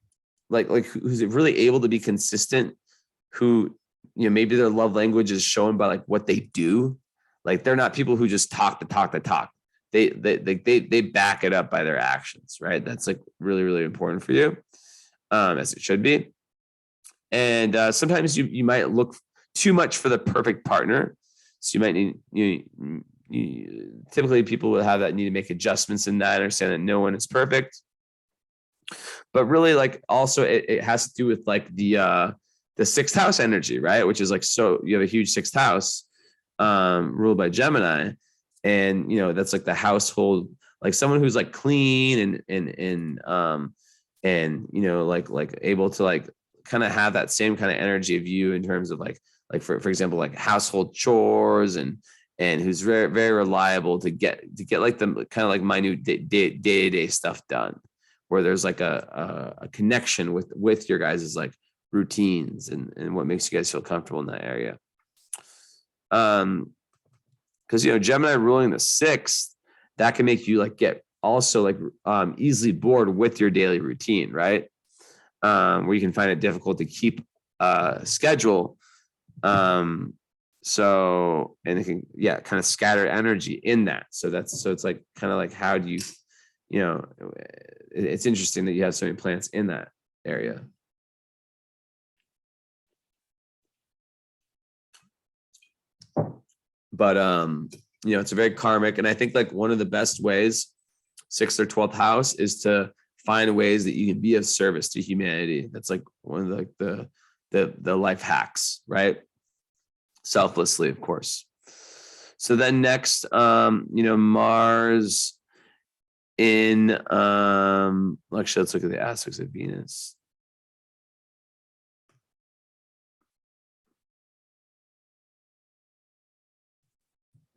like who's really able to be consistent, who, you know, maybe their love language is shown by like what they do. Like they're not people who just talk the talk. They back it up by their actions, right? That's like really, really important for you, as it should be. And sometimes you might look too much for the perfect partner. So you might need, typically people will have that need to make adjustments in that, understand that no one is perfect. But really, like also it has to do with like the 6th house energy, right? Which is like, so you have a huge 6th house ruled by Gemini, and you know that's like the household, like someone who's like clean and you know like able to like kind of have that same kind of energy of you in terms of like for example like household chores and who's very, very reliable to get like the kind of like minute day-to-day stuff done, where there's like a connection with your guys' like routines and what makes you guys feel comfortable in that area. Because you know, Gemini ruling the 6th, that can make you like get also like easily bored with your daily routine, right? Where you can find it difficult to keep a schedule. So, and it can, kind of scatter energy in that. So it's like kind of like, how do you know, it's interesting that you have so many planets in that area. But you know, it's a very karmic, and I think like one of the best ways, 6th or 12th house, is to find ways that you can be of service to humanity. That's like one of the life hacks, right? Selflessly, of course. So then next, you know, Mars in actually, let's look at the aspects of Venus.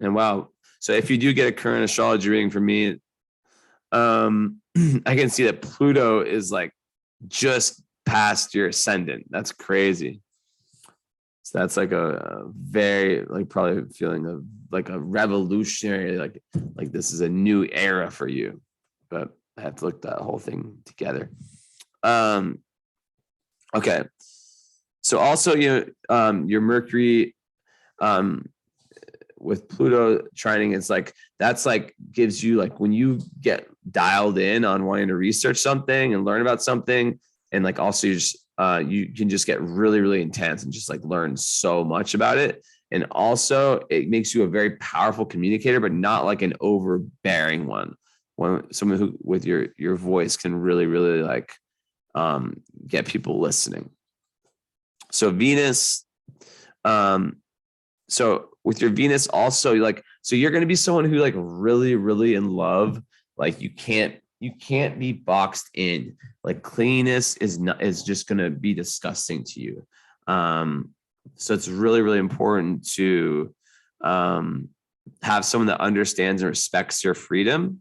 And wow, so if you do get a current astrology reading from me, I can see that Pluto is like just past your ascendant. That's crazy. So that's like a very like probably feeling of like a revolutionary, like this is a new era for you. But I have to look that whole thing together. Okay. So also, you know, your Mercury with Pluto trining, it's like that's like gives you like when you get dialed in on wanting to research something and learn about something, and like also you can just get really, really intense and just like learn so much about it. And also it makes you a very powerful communicator, but not like an overbearing one. Someone who with your voice can really, really like get people listening. So Venus So with your Venus also, like, so you're going to be someone who like really, really in love. Like you can't be boxed in. Like cleanliness is just going to be disgusting to you. So it's really, really important to have someone that understands and respects your freedom,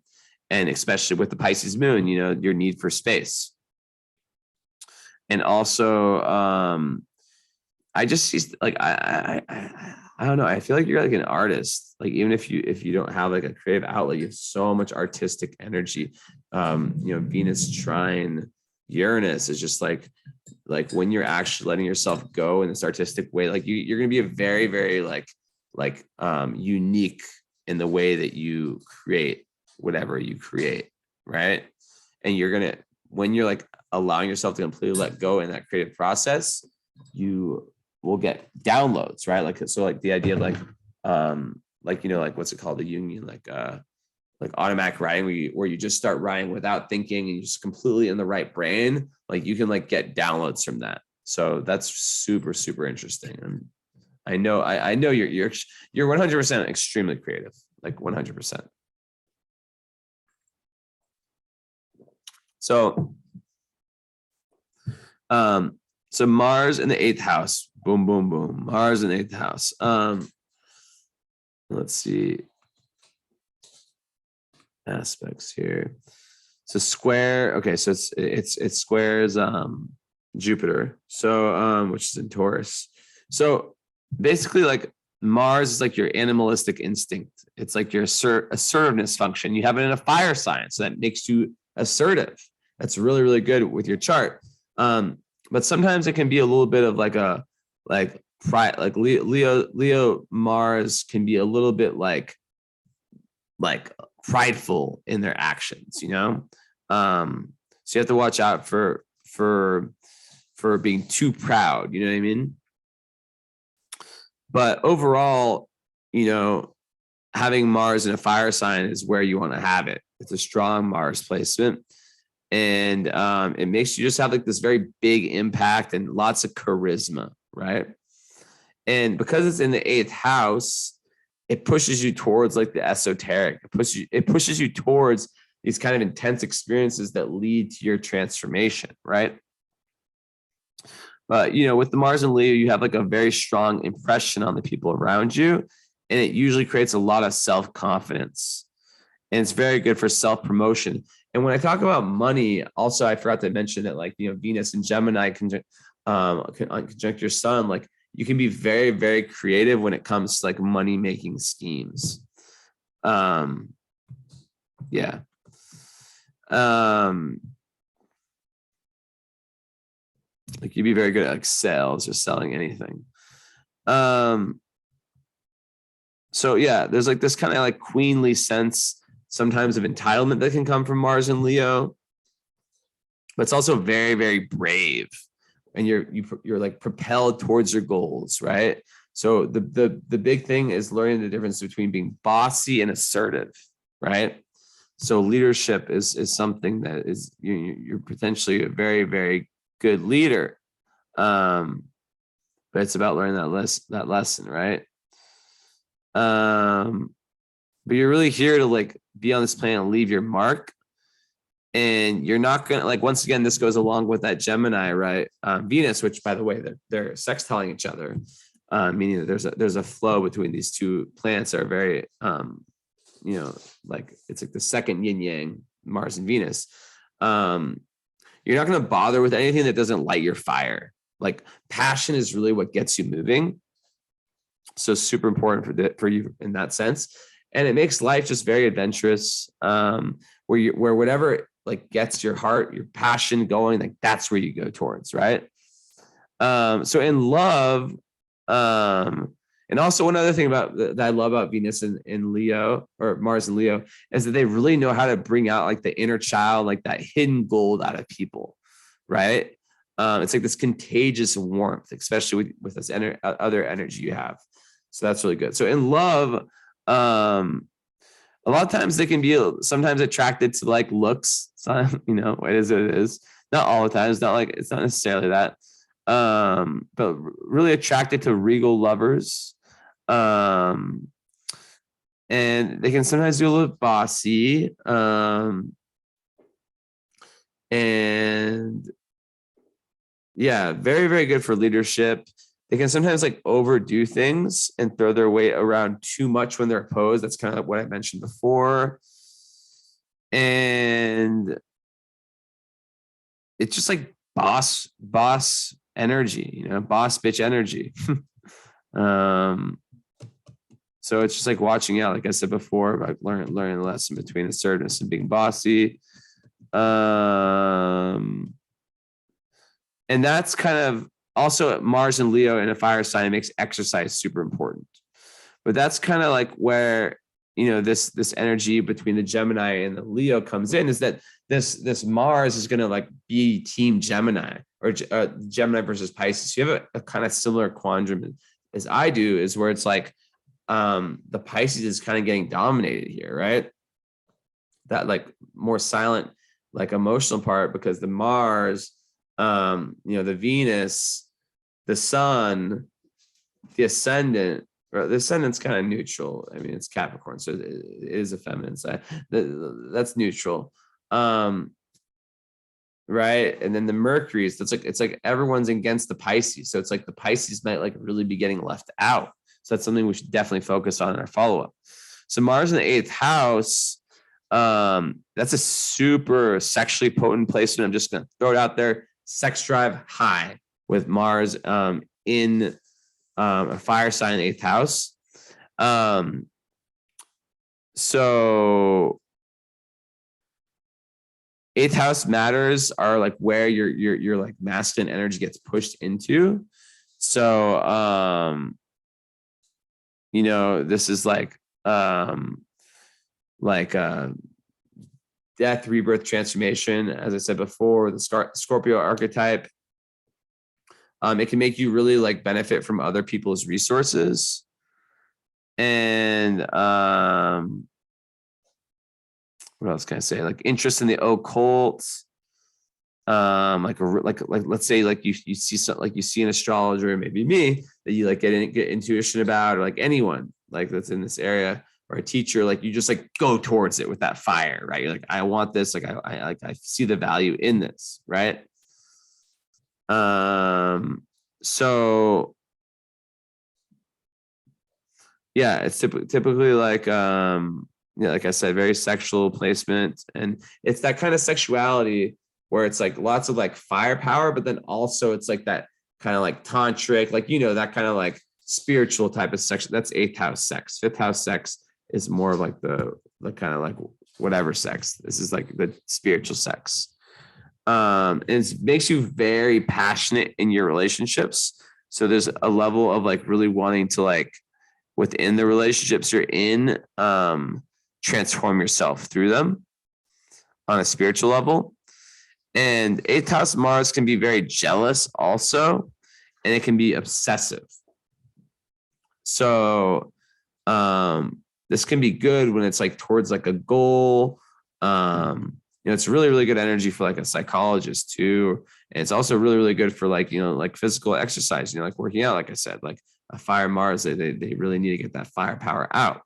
and especially with the Pisces moon, you know, your need for space. And also, I just see like I don't know. I feel like you're like an artist. Like even if you don't have like a creative outlet, you have so much artistic energy. You know, Venus trine Uranus is just like when you're actually letting yourself go in this artistic way, like you're gonna be a very, very unique in the way that you create whatever you create, right? And you're gonna, when you're like allowing yourself to completely let go in that creative process, you will get downloads, right? Like, so like the idea of like, you know, like what's it called? The Jungian, like automatic writing, where you just start writing without thinking and you're just completely in the right brain. Like you can like get downloads from that. So that's super, super interesting. And I know you're 100% extremely creative, like 100%. So, so Mars in the 8th house, boom, boom, boom. Mars in the 8th house. Let's see aspects here. So square. Okay, so it's squares Jupiter. So which is in Taurus. So basically, like Mars is like your animalistic instinct. It's like your assertiveness function. You have it in a fire sign, so that makes you assertive. That's really, really good with your chart. But sometimes it can be a little bit of like a pride, like Leo Mars can be a little bit like prideful in their actions, you know. So you have to watch out for being too proud, you know what I mean? But overall, you know, having Mars in a fire sign is where you want to have it. It's a strong Mars placement. And it makes you just have like this very big impact and lots of charisma, right? And because it's in the 8th house, it pushes you towards like the esoteric. It pushes you towards these kind of intense experiences that lead to your transformation, right? But you know, with the Mars and Leo, you have like a very strong impression on the people around you, and it usually creates a lot of self-confidence. And it's very good for self-promotion. And when I talk about money, also I forgot to mention that, like, you know, Venus and Gemini conjunct your sun, like you can be very, very creative when it comes to like money making schemes. Yeah. Like you'd be very good at like sales or selling anything. So yeah, there's like this kind of like queenly sense sometimes of entitlement that can come from Mars and Leo, but it's also very, very brave, and you're like propelled towards your goals, right? So the big thing is learning the difference between being bossy and assertive, right? So leadership is something that is you're potentially a very, very good leader, but it's about learning that lesson, right? But you're really here to like be on this planet and leave your mark. And you're not gonna, like, once again, this goes along with that Gemini, right? Venus, which by the way, they're sextiling each other, meaning that there's a flow between these two planets that are very, you know, like it's like the second yin yang, Mars and Venus. You're not gonna bother with anything that doesn't light your fire. Like passion is really what gets you moving. So super important for you in that sense. And it makes life just very adventurous, where whatever like gets your heart, your passion going, like that's where you go towards, right? So in love, and also one other thing that I love about Venus in Leo, or Mars and Leo, is that they really know how to bring out like the inner child, like that hidden gold out of people, right? It's like this contagious warmth, especially with this other energy you have. So that's really good. So in love, a lot of times they can be sometimes attracted to like looks. So, you know, it is what it is. Not all the time. It's not necessarily that. But really attracted to regal lovers. And they can sometimes do a little bossy. And yeah, very, very good for leadership. They can sometimes like overdo things and throw their weight around too much when they're opposed. That's kind of what I mentioned before. And it's just like boss energy, boss bitch energy. So it's just like watching out, like I said before, about learning the lesson between assertiveness and being bossy. And that's kind of also Mars and Leo in a fire sign. It makes exercise super important. But that's kind of like where this energy between the Gemini and the Leo comes in, is that this Mars is going to like be team Gemini, or Gemini versus Pisces. You have a kind of similar quandrum as I do, is where it's like the Pisces is kind of getting dominated here, right? That like more silent, like emotional part, because the Mars, the Venus, the Sun, the Ascendant. The ascendant's kind of neutral. I mean, it's Capricorn, so it is a feminine side. That's neutral, right? And then the Mercury is, it's like everyone's against the Pisces, so it's like the Pisces might like really be getting left out. So that's something we should definitely focus on in our follow-up. So Mars in the 8th house, that's a super sexually potent placement. I'm just going to throw it out there. Sex drive high with Mars in a fire sign, 8th house. So 8th house matters are like where your like masculine energy gets pushed into. So this is like death, rebirth, transformation. As I said before, the Scorpio archetype. It can make you really like benefit from other people's resources. And what else can I say? Like interest in the occult. Like let's say like you see something, like you see an astrologer, maybe me, that you like get intuition about, or like anyone like that's in this area, or a teacher, like you just like go towards it with that fire, right? You're like, I want this, like I see the value in this, right? So yeah, it's typically like like I said, very sexual placement, and it's that kind of sexuality where it's like lots of like firepower, but then also it's like that kind of like tantric, like that kind of like spiritual type of sex. That's 8th house sex. 5th house sex is more of like the kind of like whatever sex. This is like the spiritual sex. And it makes you very passionate in your relationships. So there's a level of like really wanting to like within the relationships you're in, transform yourself through them on a spiritual level. And 8th house Mars can be very jealous also, and it can be obsessive. So this can be good when it's like towards like a goal. It's really, really good energy for like a psychologist too. And it's also really, really good for like, like physical exercise, like working out, like I said, like a fire Mars, they really need to get that firepower out.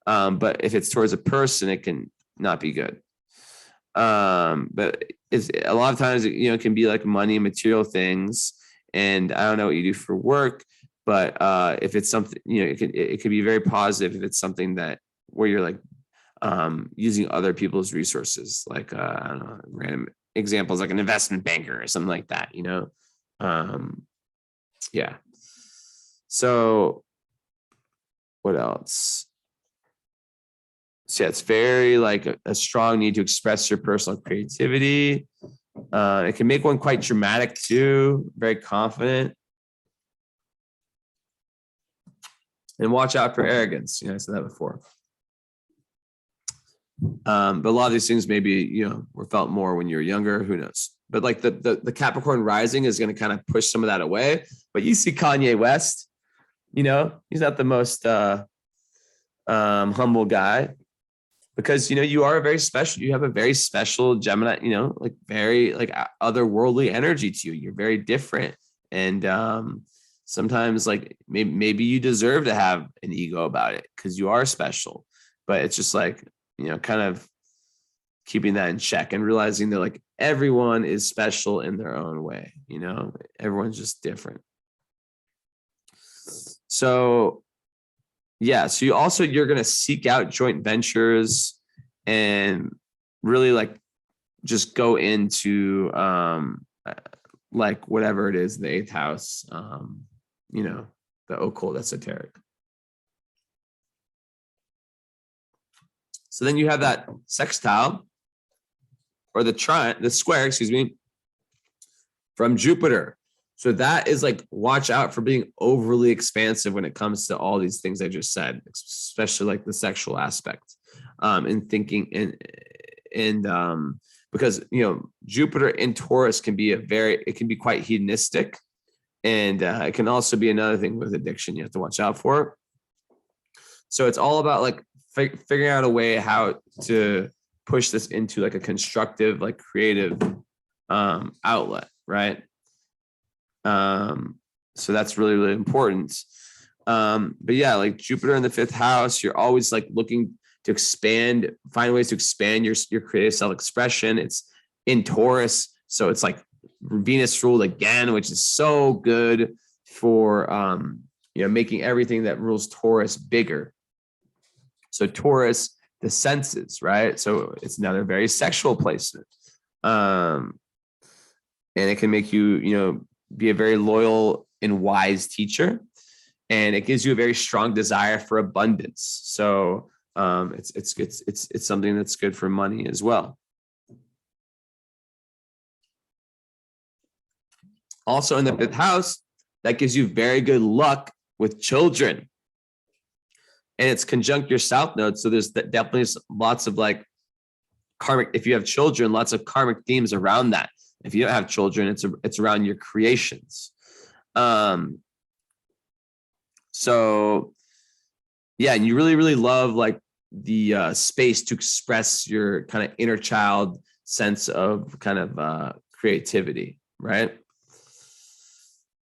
But if it's towards a person, it can not be good. But it's a lot of times, it can be like money and material things. And I don't know what you do for work, but if it's something, it could be very positive if it's something that where you're like using other people's resources, like I don't know, random examples, like an investment banker or something like that, yeah. So what else? So yeah, it's very like a strong need to express your personal creativity. It can make one quite dramatic too, very confident. And watch out for arrogance. I said that before. But a lot of these things maybe, were felt more when you were younger, who knows? But like the Capricorn rising is going to kind of push some of that away. But you see Kanye West, he's not the most humble guy, because, you are very special. You have a very special Gemini, like very like otherworldly energy to you. You're very different. And Sometimes like maybe you deserve to have an ego about it because you are special, but it's just like, kind of keeping that in check and realizing that like everyone is special in their own way, everyone's just different. So yeah, so you're going to seek out joint ventures and really like just go into like whatever it is, the eighth house, the occult, esoteric. So then you have that sextile or the square, from Jupiter. So that is like, watch out for being overly expansive when it comes to all these things I just said, especially like the sexual aspect, and thinking and because, Jupiter in Taurus can be quite hedonistic. And it can also be another thing with addiction you have to watch out for. So it's all about like figuring out a way how to push this into like a constructive, like creative outlet, right? So that's really, really important. But yeah, like Jupiter in the fifth house, you're always like looking to find ways to expand your creative self-expression. It's in Taurus, so it's like Venus ruled again, which is so good for making everything that rules Taurus bigger. So Taurus, the senses, right? So it's another very sexual placement. And it can make you, be a very loyal and wise teacher. And it gives you a very strong desire for abundance. So it's something that's good for money as well. Also in the fifth house, that gives you very good luck with children. And it's conjunct your south node. So there's definitely lots of like karmic, if you have children, lots of karmic themes around that. If you don't have children, it's around your creations. So yeah, and you really, really love like the space to express your kind of inner child sense of kind of creativity, right?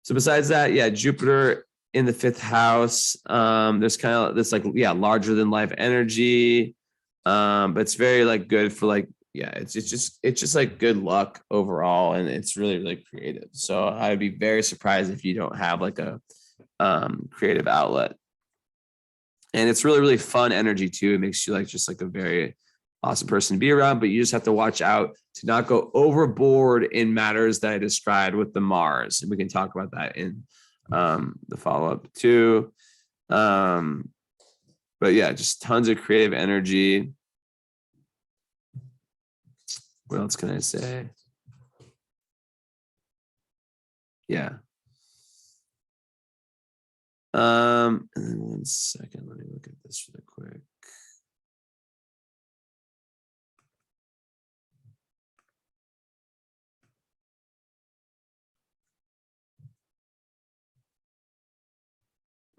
So besides that, yeah, Jupiter in the fifth house, there's kind of this like, yeah, larger than life energy. But it's very like good for like, yeah, it's just like good luck overall. And it's really, really creative. So I'd be very surprised if you don't have like a creative outlet. And it's really, really fun energy too. It makes you like just like a very awesome person to be around, but you just have to watch out to not go overboard in matters that I described with the Mars. And we can talk about that in the follow-up too. But yeah, just tons of creative energy. What else can I say? Yeah. And then 1 second, let me look at this really quick.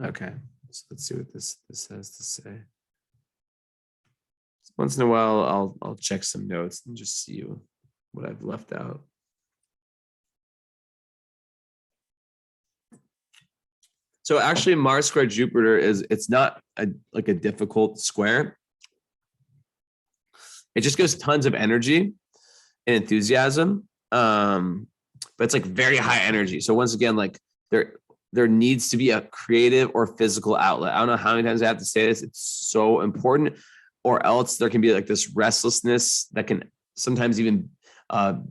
Okay, so let's see what this has to say. Once in a while, I'll check some notes and just see what I've left out. So actually, Mars square Jupiter it's not like a difficult square. It just gives tons of energy and enthusiasm, but it's like very high energy. So once again, like there needs to be a creative or physical outlet. I don't know how many times I have to say this. It's so important, or else there can be like this restlessness that can sometimes even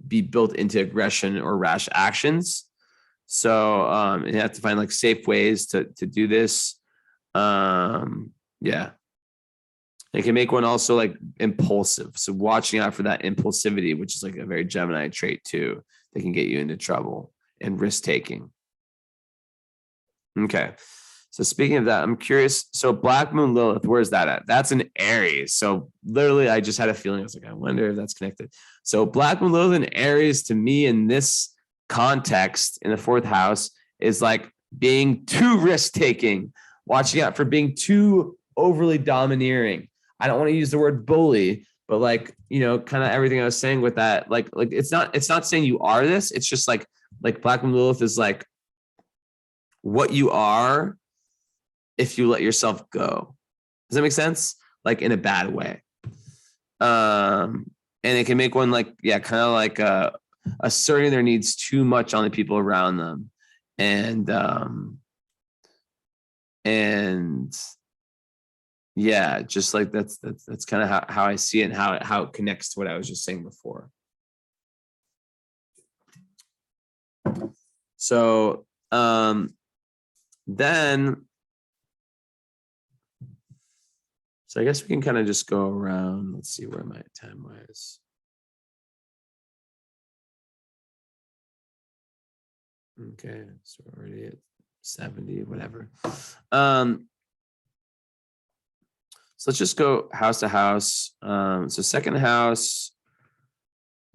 be built into aggression or rash actions. So you have to find like safe ways to do this. Yeah. It can make one also like impulsive. So watching out for that impulsivity, which is like a very Gemini trait too, that can get you into trouble and risk taking. Okay. So speaking of that, I'm curious. So Black Moon Lilith, where's that at? That's in Aries. So literally, I just had a feeling. I was like, I wonder if that's connected. So Black Moon Lilith in Aries, to me, in this context, in the fourth house, is like being too risk-taking, watching out for being too overly domineering. I don't want to use the word bully, but like, kind of everything I was saying with that, like it's not saying you are this. It's just like Black Moon Lilith is like what you are if you let yourself go. Does that make sense? Like in a bad way. And it can make one like, yeah, kind of like asserting their needs too much on the people around them. And yeah, just like that's kind of how I see it and how it connects to what I was just saying before. So then, so I guess we can kind of just go around. Let's see where my time was. Okay, so we're already at 70, whatever. So let's just go house to house. So second house,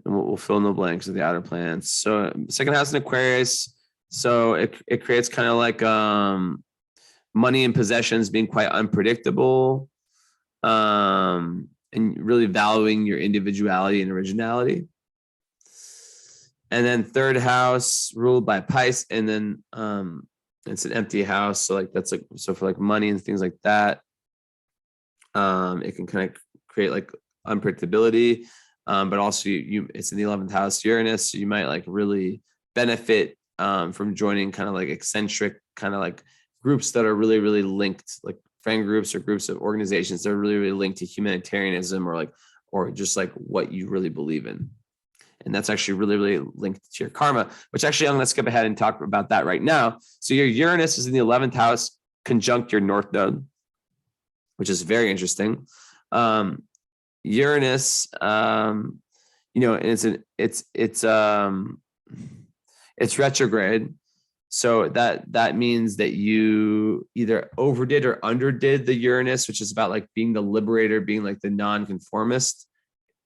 and we'll fill in the blanks of the outer planets. So second house in Aquarius. So it creates kind of like money and possessions being quite unpredictable, and really valuing your individuality and originality. And then third house ruled by Pisces, and then it's an empty house. So like that's like, so for like money and things like that, it can kind of create like unpredictability. But also it's in the 11th house Uranus, so you might like really benefit from joining kind of like eccentric kind of like groups that are really, really linked, like friend groups or groups of organizations that are really, really linked to humanitarianism or just like what you really believe in. And that's actually really, really linked to your karma, which actually I'm going to skip ahead and talk about that right now. So your Uranus is in the 11th house, conjunct your North Node, which is very interesting. Uranus, and it's retrograde. So that means that you either overdid or underdid the Uranus, which is about like being the liberator, being like the nonconformist.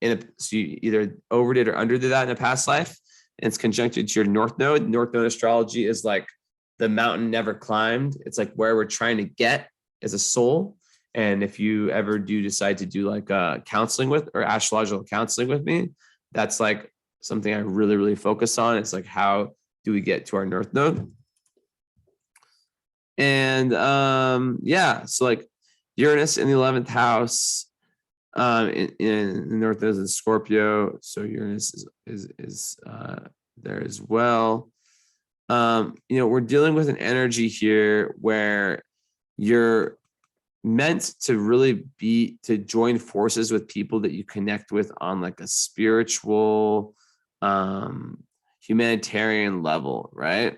So you either overdid or underdid that in a past life. And it's conjuncted to your North Node. North Node astrology is like the mountain never climbed. It's like where we're trying to get as a soul. And if you ever do decide to do like counseling with or astrological counseling with me, that's like something I really, really focus on. It's like, how do we get to our North Node? And yeah, so like Uranus in the 11th house, in the North Node is in Scorpio, so Uranus is there as well. We're dealing with an energy here where you're meant to really to join forces with people that you connect with on like a spiritual, humanitarian level, right?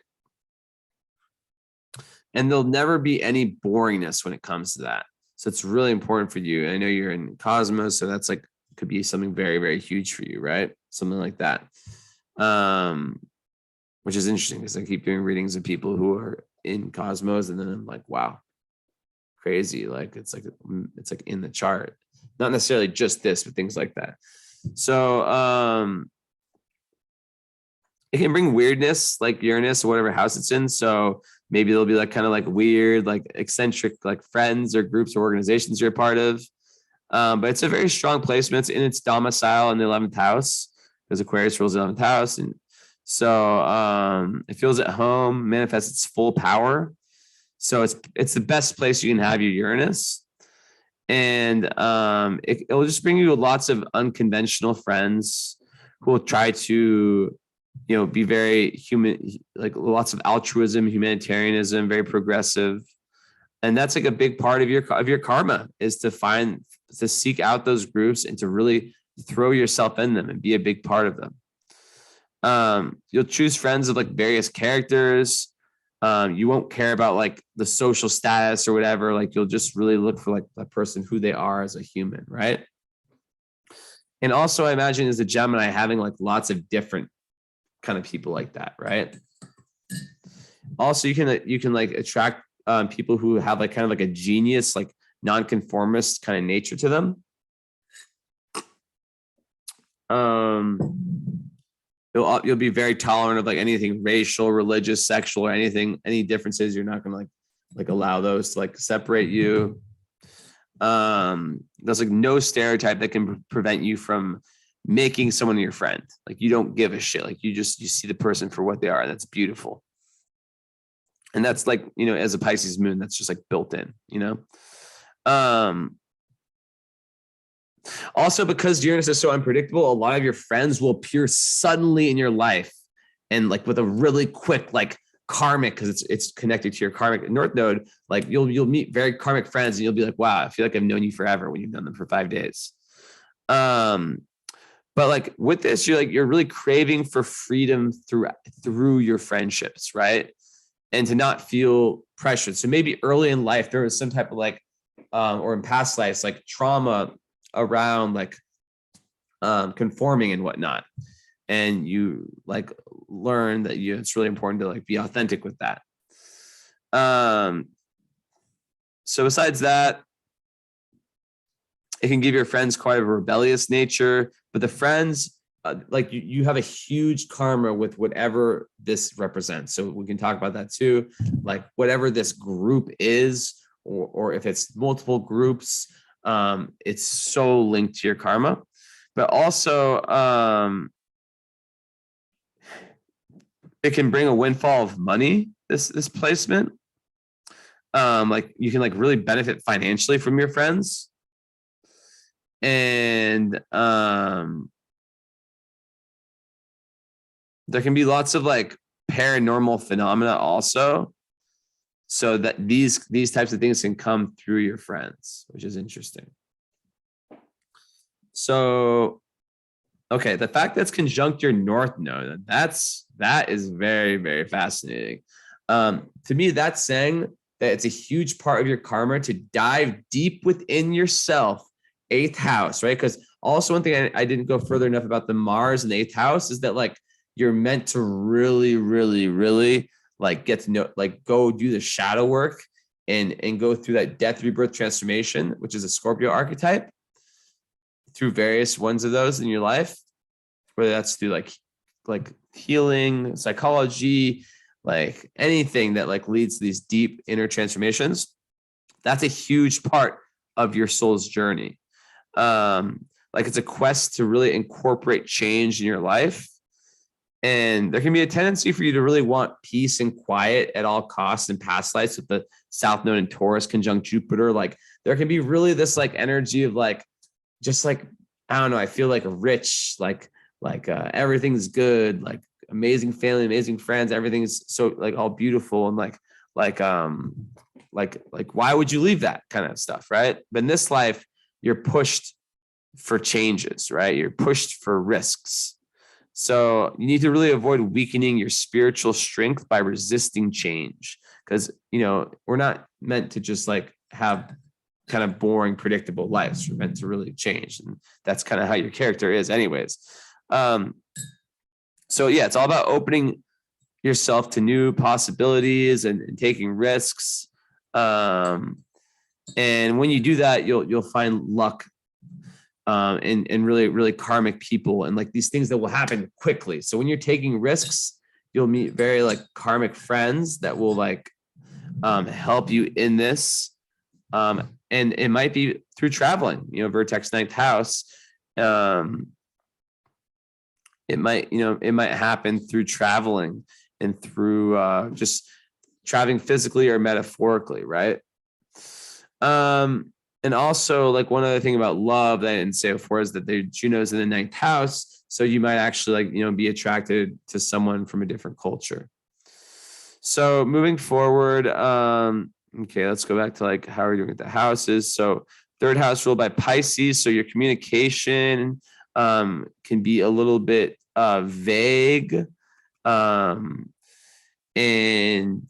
And there'll never be any boringness when it comes to that. So it's really important for you. I know you're in Cosmos, so that's like could be something very, very huge for you, right? Something like that. Which is interesting because I keep doing readings of people who are in Cosmos, and then I'm like, wow, crazy. Like it's like in the chart. Not necessarily just this, but things like that. So it can bring weirdness, like Uranus or whatever house it's in. So maybe there'll be like kind of like weird, like eccentric, like friends or groups or organizations you're a part of. But it's a very strong placement. It's in its domicile in the 11th house because Aquarius rules the 11th house. And so it feels at home, manifests its full power. So it's the best place you can have your Uranus. And it'll just bring you lots of unconventional friends who will try to, be very human, like lots of altruism, humanitarianism, very progressive. And that's like a big part of your karma, is to seek out those groups and to really throw yourself in them and be a big part of them. You'll choose friends of like various characters. You won't care about like the social status or whatever. Like you'll just really look for like the person, who they are as a human, right? And also I imagine as a Gemini having like lots of different kind of people like that, right? Also, you can like attract people who have like kind of like a genius, like nonconformist kind of nature to them. You'll be very tolerant of like anything racial, religious, sexual, or any differences. You're not gonna like allow those to like separate you. There's like no stereotype that can prevent you from making someone your friend. Like you don't give a shit. Like you see the person for what they are. And that's beautiful. And that's like, as a Pisces moon, that's just like built in, Also, because Uranus is so unpredictable, a lot of your friends will appear suddenly in your life and like with a really quick, like karmic, because it's connected to your karmic North Node. Like you'll meet very karmic friends and you'll be like, wow, I feel like I've known you forever when you've known them for 5 days. But like with this, you're really craving for freedom through your friendships, right? And to not feel pressured. So maybe early in life, there was some type of like, or in past lives, like trauma around like conforming and whatnot. And you like learn that it's really important to like be authentic with that. So besides that, it can give your friends quite a rebellious nature, but the friends, like you have a huge karma with whatever this represents. So we can talk about that too. Like whatever this group is, or if it's multiple groups, it's so linked to your karma. But also, it can bring a windfall of money, this placement. Like you can like really benefit financially from your friends. And there can be lots of like paranormal phenomena also. So that these types of things can come through your friends, which is interesting. So, okay, the fact that's conjunct your North Node, that is very, very fascinating. To me, that's saying that it's a huge part of your karma to dive deep within yourself, 8th house, right? Because also one thing I didn't go further enough about the Mars in the 8th house is that like you're meant to really, really, really like get to know, like go do the shadow work and go through that death, rebirth, transformation, which is a Scorpio archetype, through various ones of those in your life, whether that's through like healing, psychology, like anything that like leads to these deep inner transformations. That's a huge part of your soul's journey. Like it's a quest to really incorporate change in your life. And there can be a tendency for you to really want peace and quiet at all costs in past lives with the South Node in Taurus conjunct Jupiter. Like there can be really this like energy of like, just like, I don't know, I feel like rich, like everything's good, like amazing family, amazing friends, everything's so like all beautiful and like why would you leave that kind of stuff, right? But in this life, you're pushed for changes, right? You're pushed for risks. So you need to really avoid weakening your spiritual strength by resisting change, because we're not meant to just like have kind of boring, predictable lives. We're meant to really change, and that's kind of how your character is, anyways. So yeah, it's all about opening yourself to new possibilities and taking risks. And when you do that, you'll find luck. And really, really karmic people and like these things that will happen quickly. So when you're taking risks, you'll meet very like karmic friends that will like help you in this. And it might be through traveling, Vertex 9th house. It might happen through traveling and through just traveling physically or metaphorically, right? And also, like one other thing about love that I didn't say before is that Juno's in the 9th house. So you might actually be attracted to someone from a different culture. So moving forward, okay, let's go back to like how are you doing with the houses. So 3rd house ruled by Pisces. So your communication can be a little bit vague, and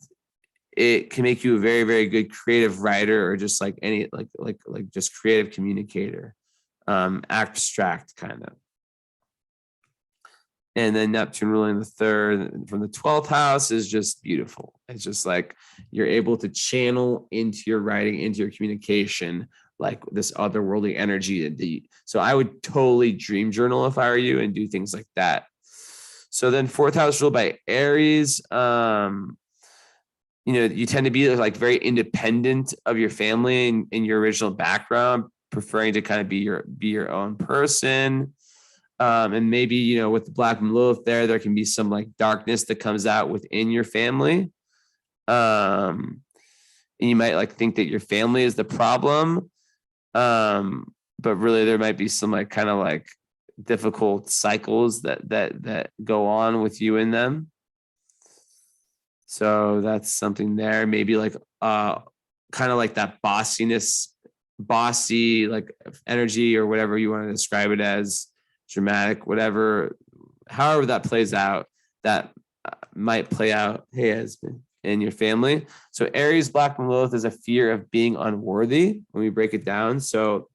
it can make you a very, very good creative writer, or just like any like just creative communicator, abstract kind of. And then Neptune ruling the 3rd from the 12th house is just beautiful. It's just like you're able to channel into your writing, into your communication, like this otherworldly energy. So I would totally dream journal if I were you and do things like that. So then 4th house ruled by Aries. You tend to be like very independent of your family and in your original background, preferring to kind of be your own person. And maybe, with the Black Moon Lilith there can be some like darkness that comes out within your family. And you might like think that your family is the problem. But really there might be some like kind of like difficult cycles that go on with you in them. So that's something there. Maybe like kind of like that bossy like energy or whatever you want to describe it as, dramatic, whatever, however that plays out, that might play out, hey, husband, in your family. So Aries Black Lilith is a fear of being unworthy when we break it down. So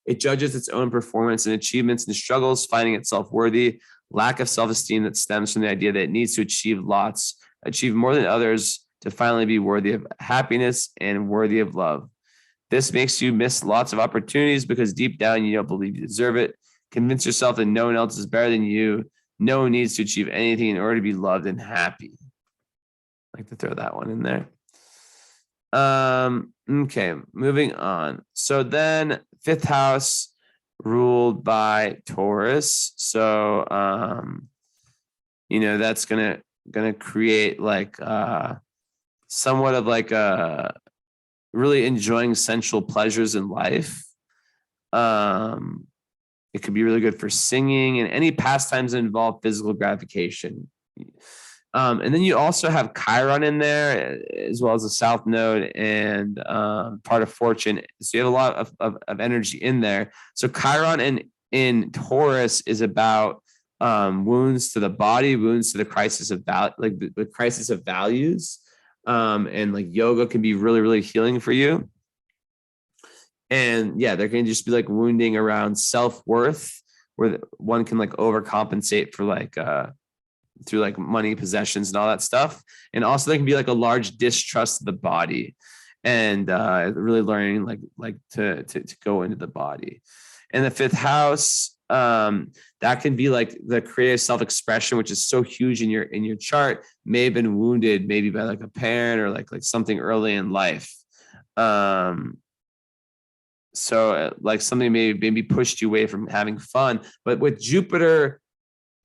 it judges its own performance and achievements and struggles, finding itself worthy, lack of self-esteem that stems from the idea that it needs to achieve more than others to finally be worthy of happiness and worthy of love. This makes you miss lots of opportunities because deep down you don't believe you deserve it. Convince yourself that no one else is better than you. No one needs to achieve anything in order to be loved and happy. I like to throw that one in there. Okay, moving on. So then fifth house ruled by Taurus. So that's gonna create like somewhat of like a really enjoying sensual pleasures in life. It could be really good for singing and any pastimes that involve physical gratification. And then you also have Chiron in there, as well as the South Node and part of Fortune. So you have a lot of energy in there. So Chiron in Taurus is about wounds to the body, wounds to the crisis of like the crisis of values. And like yoga can be really, really healing for you. And yeah, there can just be like wounding around self-worth, where one can like overcompensate for like through like money, possessions, and all that stuff. And also there can be like a large distrust of the body, and really learning like to go into the body. And the fifth house, that can be like the creative self-expression, which is so huge in your chart, may have been wounded maybe by like a parent or like something early in life. So like something maybe pushed you away from having fun. But with Jupiter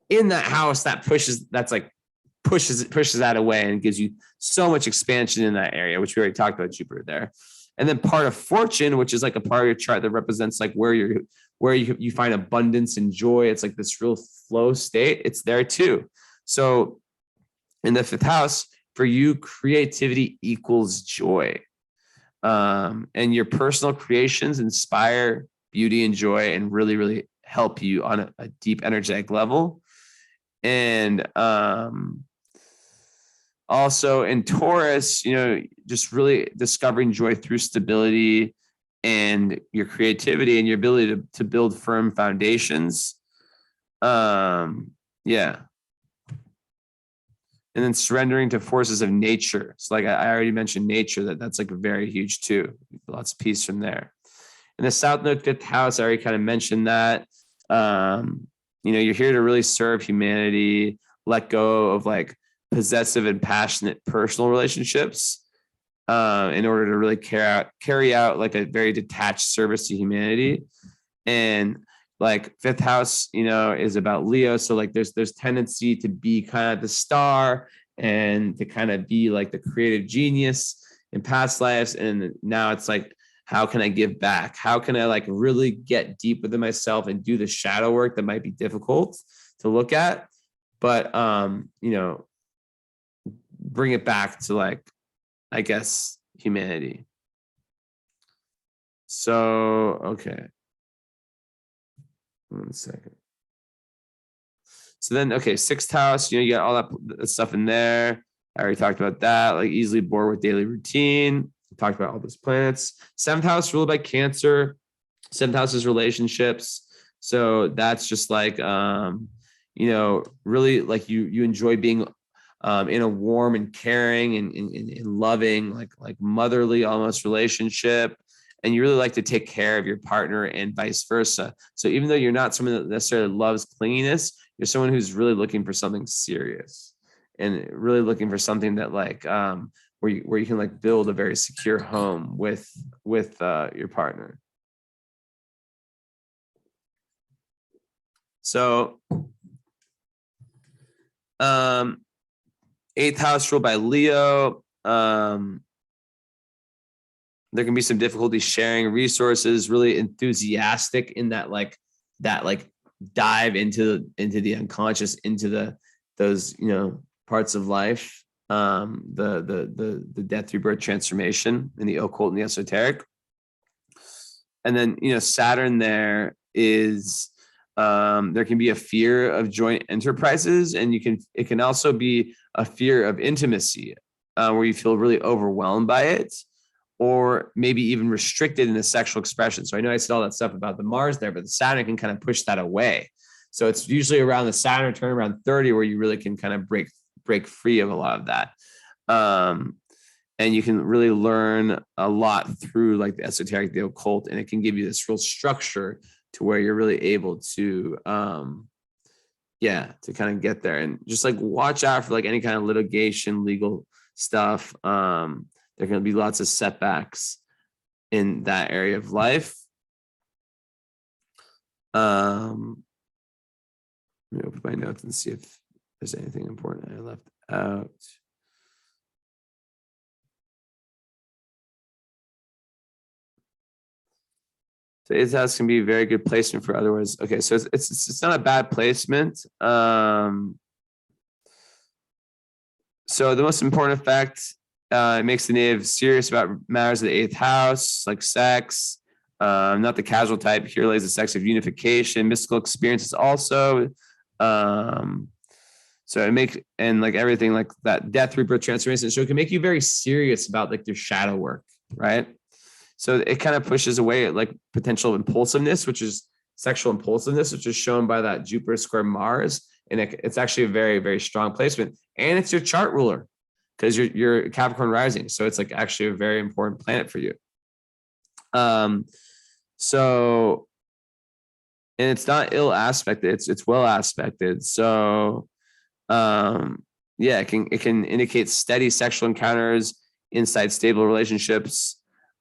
in that house, that pushes that away and gives you so much expansion in that area, which we already talked about Jupiter there. And then part of Fortune, which is like a part of your chart that represents like where you find abundance and joy. It's like this real flow state. It's there too. So in the fifth house, for you, creativity equals joy. And your personal creations inspire beauty and joy and really, really help you on a deep energetic level. And also in Taurus, just really discovering joy through stability and your creativity and your ability to build firm foundations. Yeah. And then surrendering to forces of nature. So like I already mentioned nature, that's like very huge too. Lots of peace from there. And the South Node fifth house, I already kind of mentioned that. You're here to really serve humanity, let go of like possessive and passionate personal relationships in order to really carry out like a very detached service to humanity. And like fifth house, is about Leo. So like there's tendency to be kind of the star and to kind of be like the creative genius in past lives. And now it's like, how can I give back? How can I like really get deep within myself and do the shadow work that might be difficult to look at, but bring it back to like, I guess, humanity. So, okay. 1 second. So then, okay, sixth house, you got all that stuff in there. I already talked about that, like easily bored with daily routine. Talked about all those planets. Seventh house ruled by Cancer. Seventh house is relationships. So that's just like, really like you enjoy being in a warm and caring and loving, like motherly almost relationship. And you really like to take care of your partner and vice versa. So even though you're not someone that necessarily loves clinginess, you're someone who's really looking for something serious and really looking for something that like, where you can like build a very secure home with your partner. So, eighth house ruled by Leo. There can be some difficulty sharing resources, really enthusiastic in that dive into the unconscious, into those parts of life, the death, rebirth, transformation, and the occult and the esoteric. And then Saturn there is there can be a fear of joint enterprises, and it can also be a fear of intimacy, where you feel really overwhelmed by it, or maybe even restricted in the sexual expression. So I know I said all that stuff about the Mars there, but the Saturn can kind of push that away. So it's usually around the Saturn return around 30 where you really can kind of break free of a lot of that. And you can really learn a lot through like the esoteric, the occult, and it can give you this real structure to where you're really able to, to kind of get there. And just like watch out for like any kind of litigation, legal stuff. There are going to be lots of setbacks in that area of life. Let me open my notes and see if there's anything important I left out. So his house can be a very good placement for otherwise. Okay, so it's not a bad placement. So the most important effect, it makes the native serious about matters of the 8th house, like sex, not the casual type. Here lays the sex of unification, mystical experiences also. So it makes, and like everything like that, death, rebirth, transformation. So it can make you very serious about like their shadow work, right? So it kind of pushes away at like potential impulsiveness, which is sexual impulsiveness, which is shown by that Jupiter square Mars. And it's actually a very, very strong placement. And it's your chart ruler because you're Capricorn rising. So it's like actually a very important planet for you. So, and it's not ill aspected, it's well aspected. So, it can indicate steady sexual encounters inside stable relationships.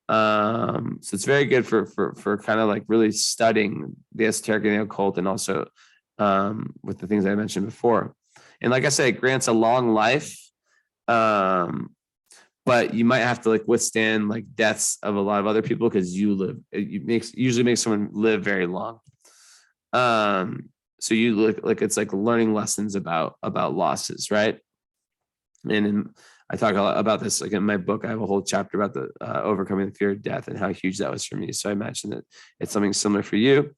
So it's very good for kind of like really studying the esoteric and the occult, and also with the things I mentioned before. And like I said, it grants a long life, but you might have to like withstand like deaths of a lot of other people because usually makes someone live very long. So you look like it's like learning lessons about losses, right? And I talk a lot about this, like in my book, I have a whole chapter about the overcoming the fear of death and how huge that was for me. So I imagine that it's something similar for you.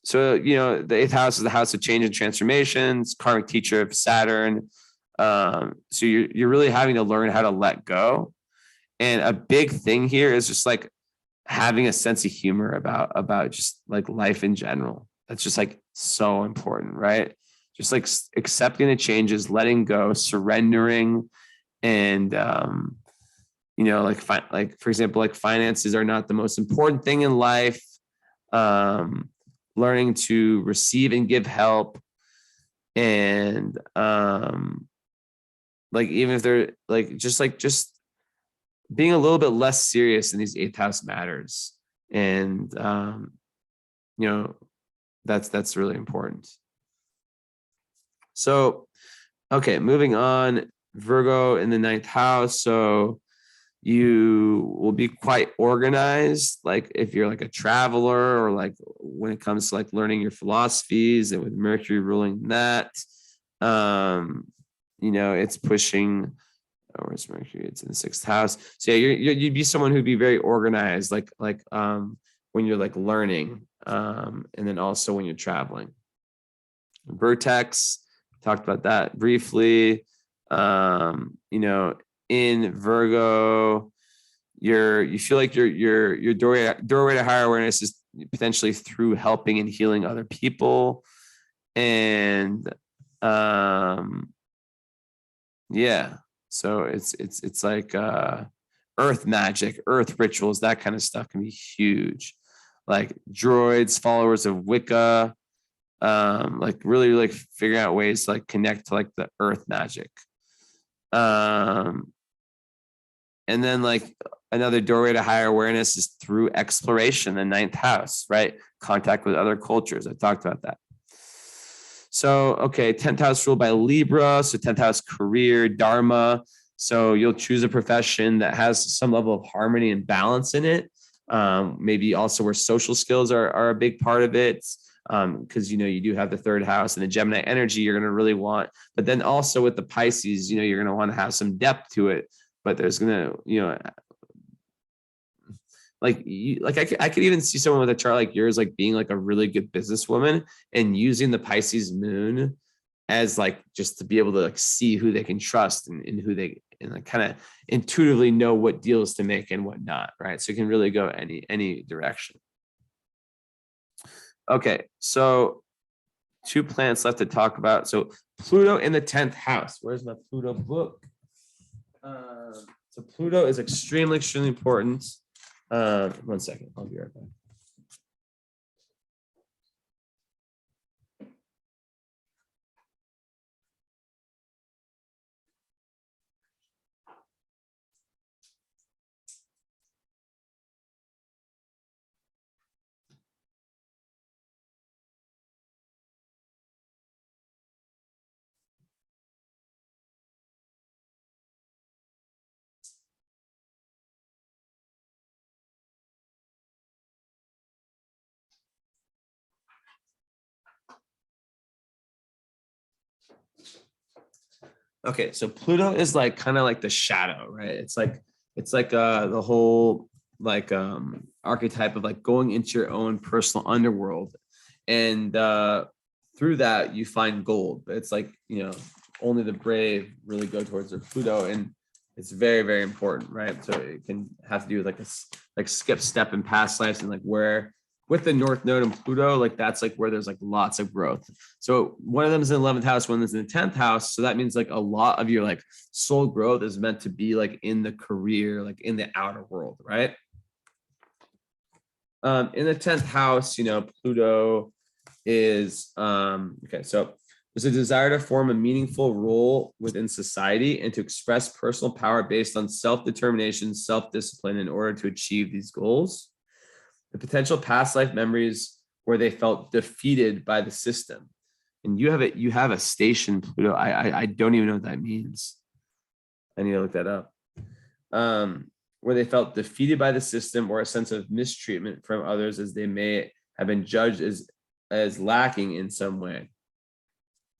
So, the 8th house is the house of change and transformations, karmic teacher of Saturn. So you're really having to learn how to let go. And a big thing here is just like having a sense of humor about just like life in general. That's just like so important, right? Just like accepting the changes, letting go, surrendering, and like for example, like finances are not the most important thing in life. Learning to receive and give help, and like even if they're like just being a little bit less serious in these 8th house matters, and that's really important. So, okay, moving on, Virgo in the 9th house. So you will be quite organized, like if you're like a traveler, or like when it comes to like learning your philosophies, and with Mercury ruling that, it's pushing, where's Mercury? It's in the 6th house. So yeah, you'd be someone who'd be very organized, like when you're like learning, and then also when you're traveling. Vertex, talked about that briefly. In Virgo, you feel like your doorway to higher awareness is potentially through helping and healing other people, and so it's like earth magic, earth rituals, that kind of stuff can be huge, like droids, followers of Wicca, like really like figuring out ways to like connect to like the earth magic. And then like another doorway to higher awareness is through exploration, the 9th house, right? Contact with other cultures. I talked about that. So, okay, 10th house ruled by Libra. So 10th house career, Dharma. So you'll choose a profession that has some level of harmony and balance in it. Maybe also where social skills are a big part of it. Because, you do have the third house and the Gemini energy you're going to really want. But then also with the Pisces, you're going to want to have some depth to it. But there's going to, I could even see someone with a chart like yours, like being like a really good businesswoman and using the Pisces moon as like just to be able to like see who they can trust and who they and like kind of intuitively know what deals to make and what not, right? So it can really go any direction. Okay, so 2 planets left to talk about. So Pluto in the 10th house. Where's my Pluto book? So Pluto is extremely important. 1 second, I'll be right back. Okay, so Pluto is like kind of like the shadow, right? It's like the whole like archetype of like going into your own personal underworld, and through that you find gold. But it's like only the brave really go towards their Pluto, and it's very very important, right? So it can have to do with like skip step in past lives and like where with the North Node and Pluto, like that's like where there's like lots of growth. So one of them is in the 11th house, one is in the 10th house. So that means like a lot of your like soul growth is meant to be like in the career, like in the outer world, right? In the 10th house, Pluto is okay. So there's a desire to form a meaningful role within society and to express personal power based on self-determination, self-discipline in order to achieve these goals. The potential past life memories where they felt defeated by the system. And you have a station, Pluto. I don't even know what that means. I need to look that up. Where they felt defeated by the system or a sense of mistreatment from others as they may have been judged as lacking in some way.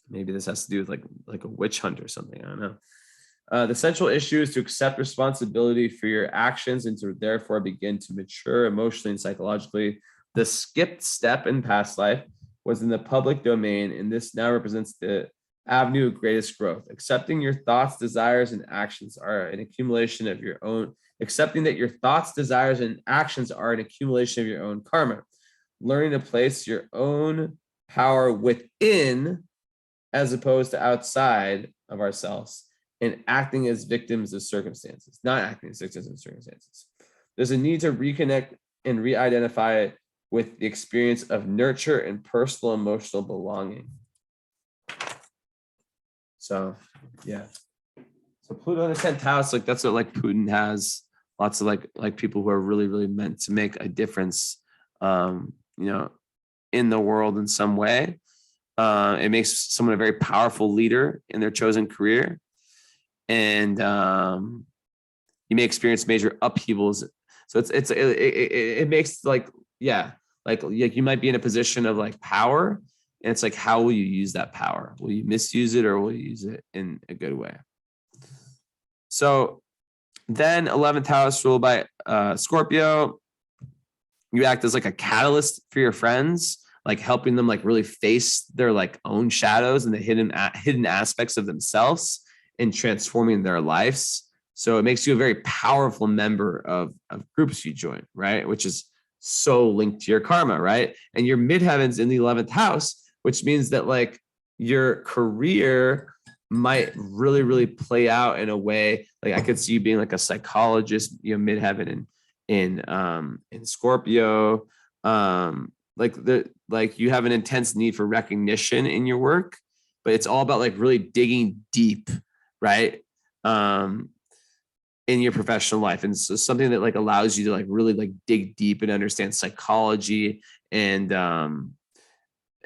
Maybe this has to do with like a witch hunt or something. I don't know. The central issue is to accept responsibility for your actions and to therefore begin to mature emotionally and psychologically. The skipped step in past life was in the public domain, and this now represents the avenue of greatest growth. Accepting your thoughts, desires, and actions are an accumulation of your own. Accepting that your thoughts, desires, and actions are an accumulation of your own karma. Learning to place your own power within as opposed to outside of ourselves. And acting as victims of circumstances, not acting as victims of circumstances. There's a need to reconnect and re-identify with the experience of nurture and personal emotional belonging. So, yeah. So Pluto in the 10th house, like that's what like Putin has. Lots of like people who are really, really meant to make a difference, in the world in some way. It makes someone a very powerful leader in their chosen career. And you may experience major upheavals. So it makes like you might be in a position of like power, and it's like, how will you use that power? Will you misuse it or will you use it in a good way? So then 11th house ruled by Scorpio. You act as like a catalyst for your friends, like helping them like really face their like own shadows and the hidden aspects of themselves and transforming their lives. So it makes you a very powerful member of groups you join, right? Which is so linked to your karma, right? And your midheaven's in the 11th house, which means that like your career might really, really play out in a way. Like I could see you being like a psychologist, midheaven in Scorpio. Like you have an intense need for recognition in your work, but it's all about like really digging deep, right? In your professional life. And so something that like allows you to like really like dig deep and understand psychology and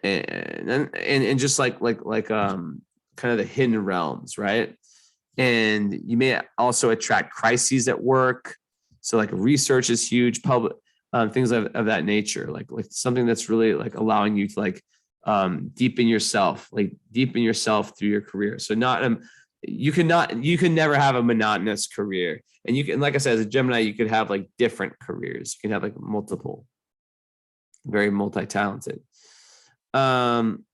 and just like kind of the hidden realms, right? And you may also attract crises at work. So like research is huge, public things of that nature, like something that's really like allowing you to like deepen yourself through your career. So you can never have a monotonous career. And you can, like I said, as a Gemini, you could have like different careers. You can have like multiple, very multi-talented. And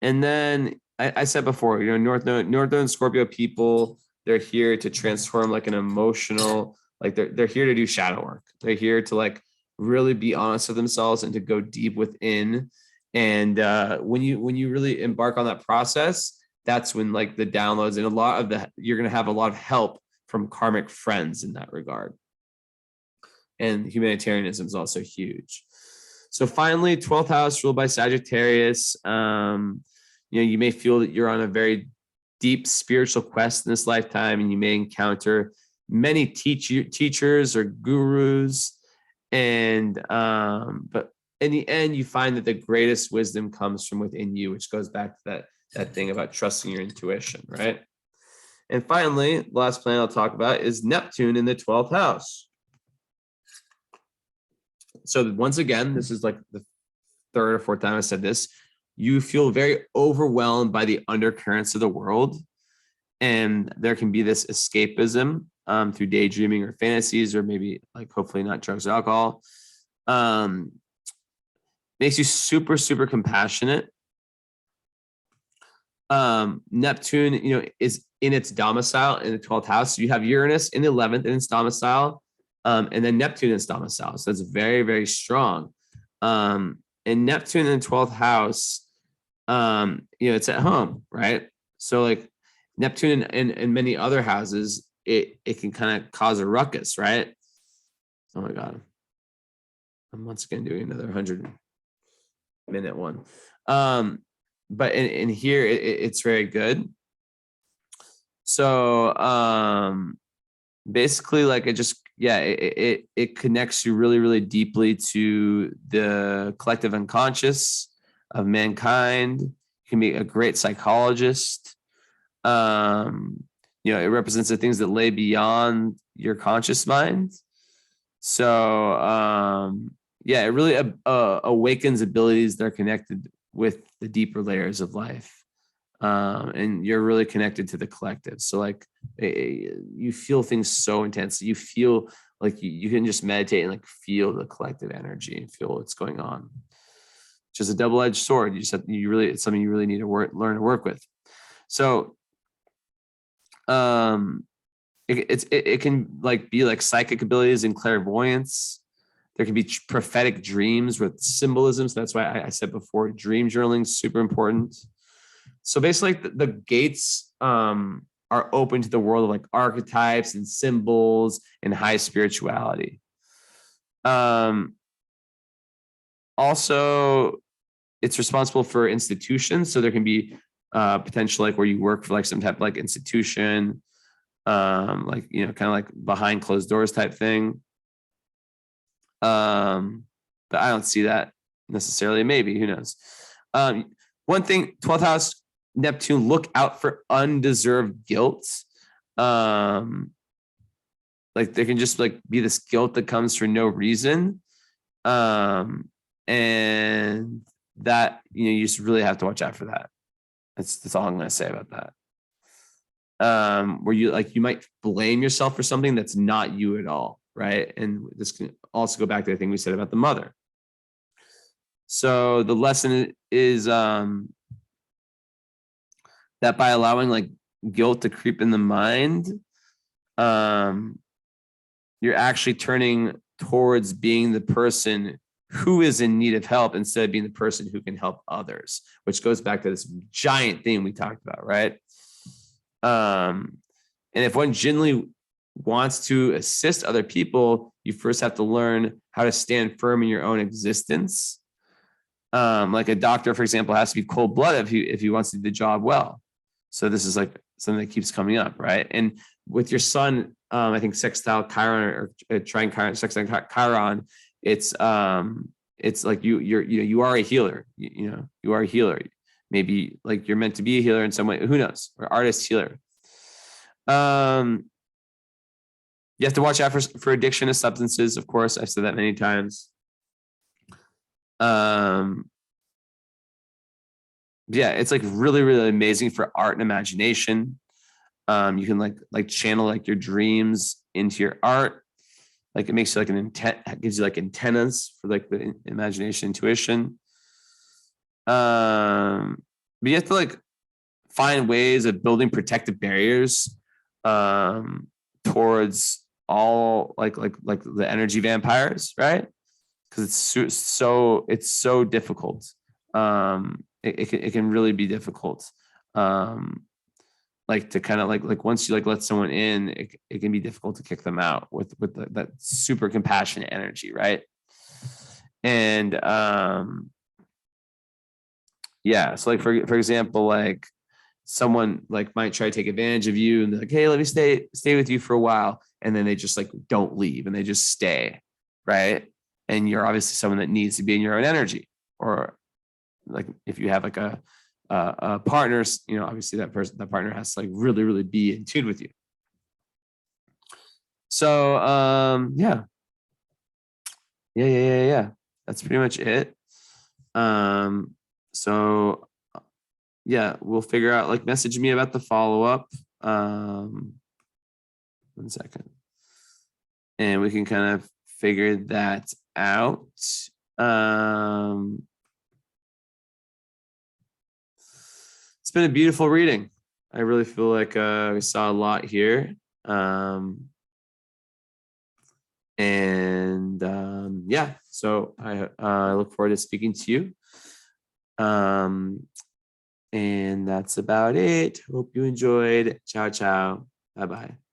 then I said before, North Node Scorpio people, they're here to transform like an emotional, like they're here to do shadow work. They're here to like really be honest with themselves and to go deep within. And when you really embark on that process, that's when like the downloads and you're going to have a lot of help from karmic friends in that regard. And humanitarianism is also huge. So finally, 12th house ruled by Sagittarius. You may feel that you're on a very deep spiritual quest in this lifetime, and you may encounter many teachers or gurus. And but in the end, you find that the greatest wisdom comes from within you, which goes back to that thing about trusting your intuition, right? And finally, the last planet I'll talk about is Neptune in the 12th house. So once again, this is like the third or fourth time I said this. You feel very overwhelmed by the undercurrents of the world. And there can be this escapism through daydreaming or fantasies, or maybe like hopefully not drugs or alcohol. Makes you super, super compassionate. Neptune, is in its domicile in the 12th house. So you have Uranus in the 11th in its domicile, and then Neptune in its domicile. So that's very, very strong. And Neptune in the 12th house, it's at home, right? So like Neptune and many other houses, it can kind of cause a ruckus, right? Oh my God. I'm once again doing another 100-minute one. But in here, it's very good. So basically, like it connects you really, really deeply to the collective unconscious of mankind. You can be a great psychologist. It represents the things that lay beyond your conscious mind. So it really awakens abilities that are connected with the deeper layers of life. And you're really connected to the collective. So like you feel things so intensely. You feel like you can just meditate and like feel the collective energy and feel what's going on. Just a double-edged sword. It's something you really need to learn to work with. So it can like be like psychic abilities and clairvoyance. There can be prophetic dreams with symbolism. So that's why I said before, dream journaling is super important. So basically the gates are open to the world of like archetypes and symbols and high spirituality. Also, it's responsible for institutions. So there can be potential like where you work for like some type of like institution, kind of like behind closed doors type thing. But I don't see that necessarily. Maybe, who knows? One thing, 12th house Neptune, look out for undeserved guilt. Like there can just like be this guilt that comes for no reason. And that, you just really have to watch out for that. That's all I'm going to say about that. Where you might blame yourself for something that's not you at all, right? And this can also go back to the thing we said about the mother. So the lesson is that by allowing like guilt to creep in the mind, you're actually turning towards being the person who is in need of help instead of being the person who can help others, which goes back to this giant thing we talked about, right? And if one genuinely wants to assist other people, you first have to learn how to stand firm in your own existence. Like a doctor, for example, has to be cold-blooded if he wants to do the job well. So this is like something that keeps coming up, right? And with your sun, I think sextile Chiron or trying Chiron, sextile Chiron, it's it's like you are a healer. You are a healer. Maybe like you're meant to be a healer in some way. Who knows? Or artist healer. You have to watch out for addiction to substances. Of course, I've said that many times. Yeah, it's like really, really amazing for art and imagination. You can like channel like your dreams into your art. Like it makes you like gives you like antennas for like the imagination, intuition. But you have to like find ways of building protective barriers towards all like the energy vampires, right? Because it's so difficult. It can really be difficult. Like to kind of like once you like let someone in, it can be difficult to kick them out with that super compassionate energy, right? And yeah, so like for example, like someone like might try to take advantage of you and they're like, hey, let me stay with you for a while, and then they just like don't leave and they just stay, right? And you're obviously someone that needs to be in your own energy, or like if you have like a partner, obviously that partner has to like really, really be in tune with you. So yeah. That's pretty much it. So yeah, we'll figure out, like message me about the follow-up. 1 second. And we can kind of figure that out. It's been a beautiful reading. I really feel like we saw a lot here. Yeah, so I look forward to speaking to you. And that's about it. Hope you enjoyed. Ciao, ciao. Bye-bye.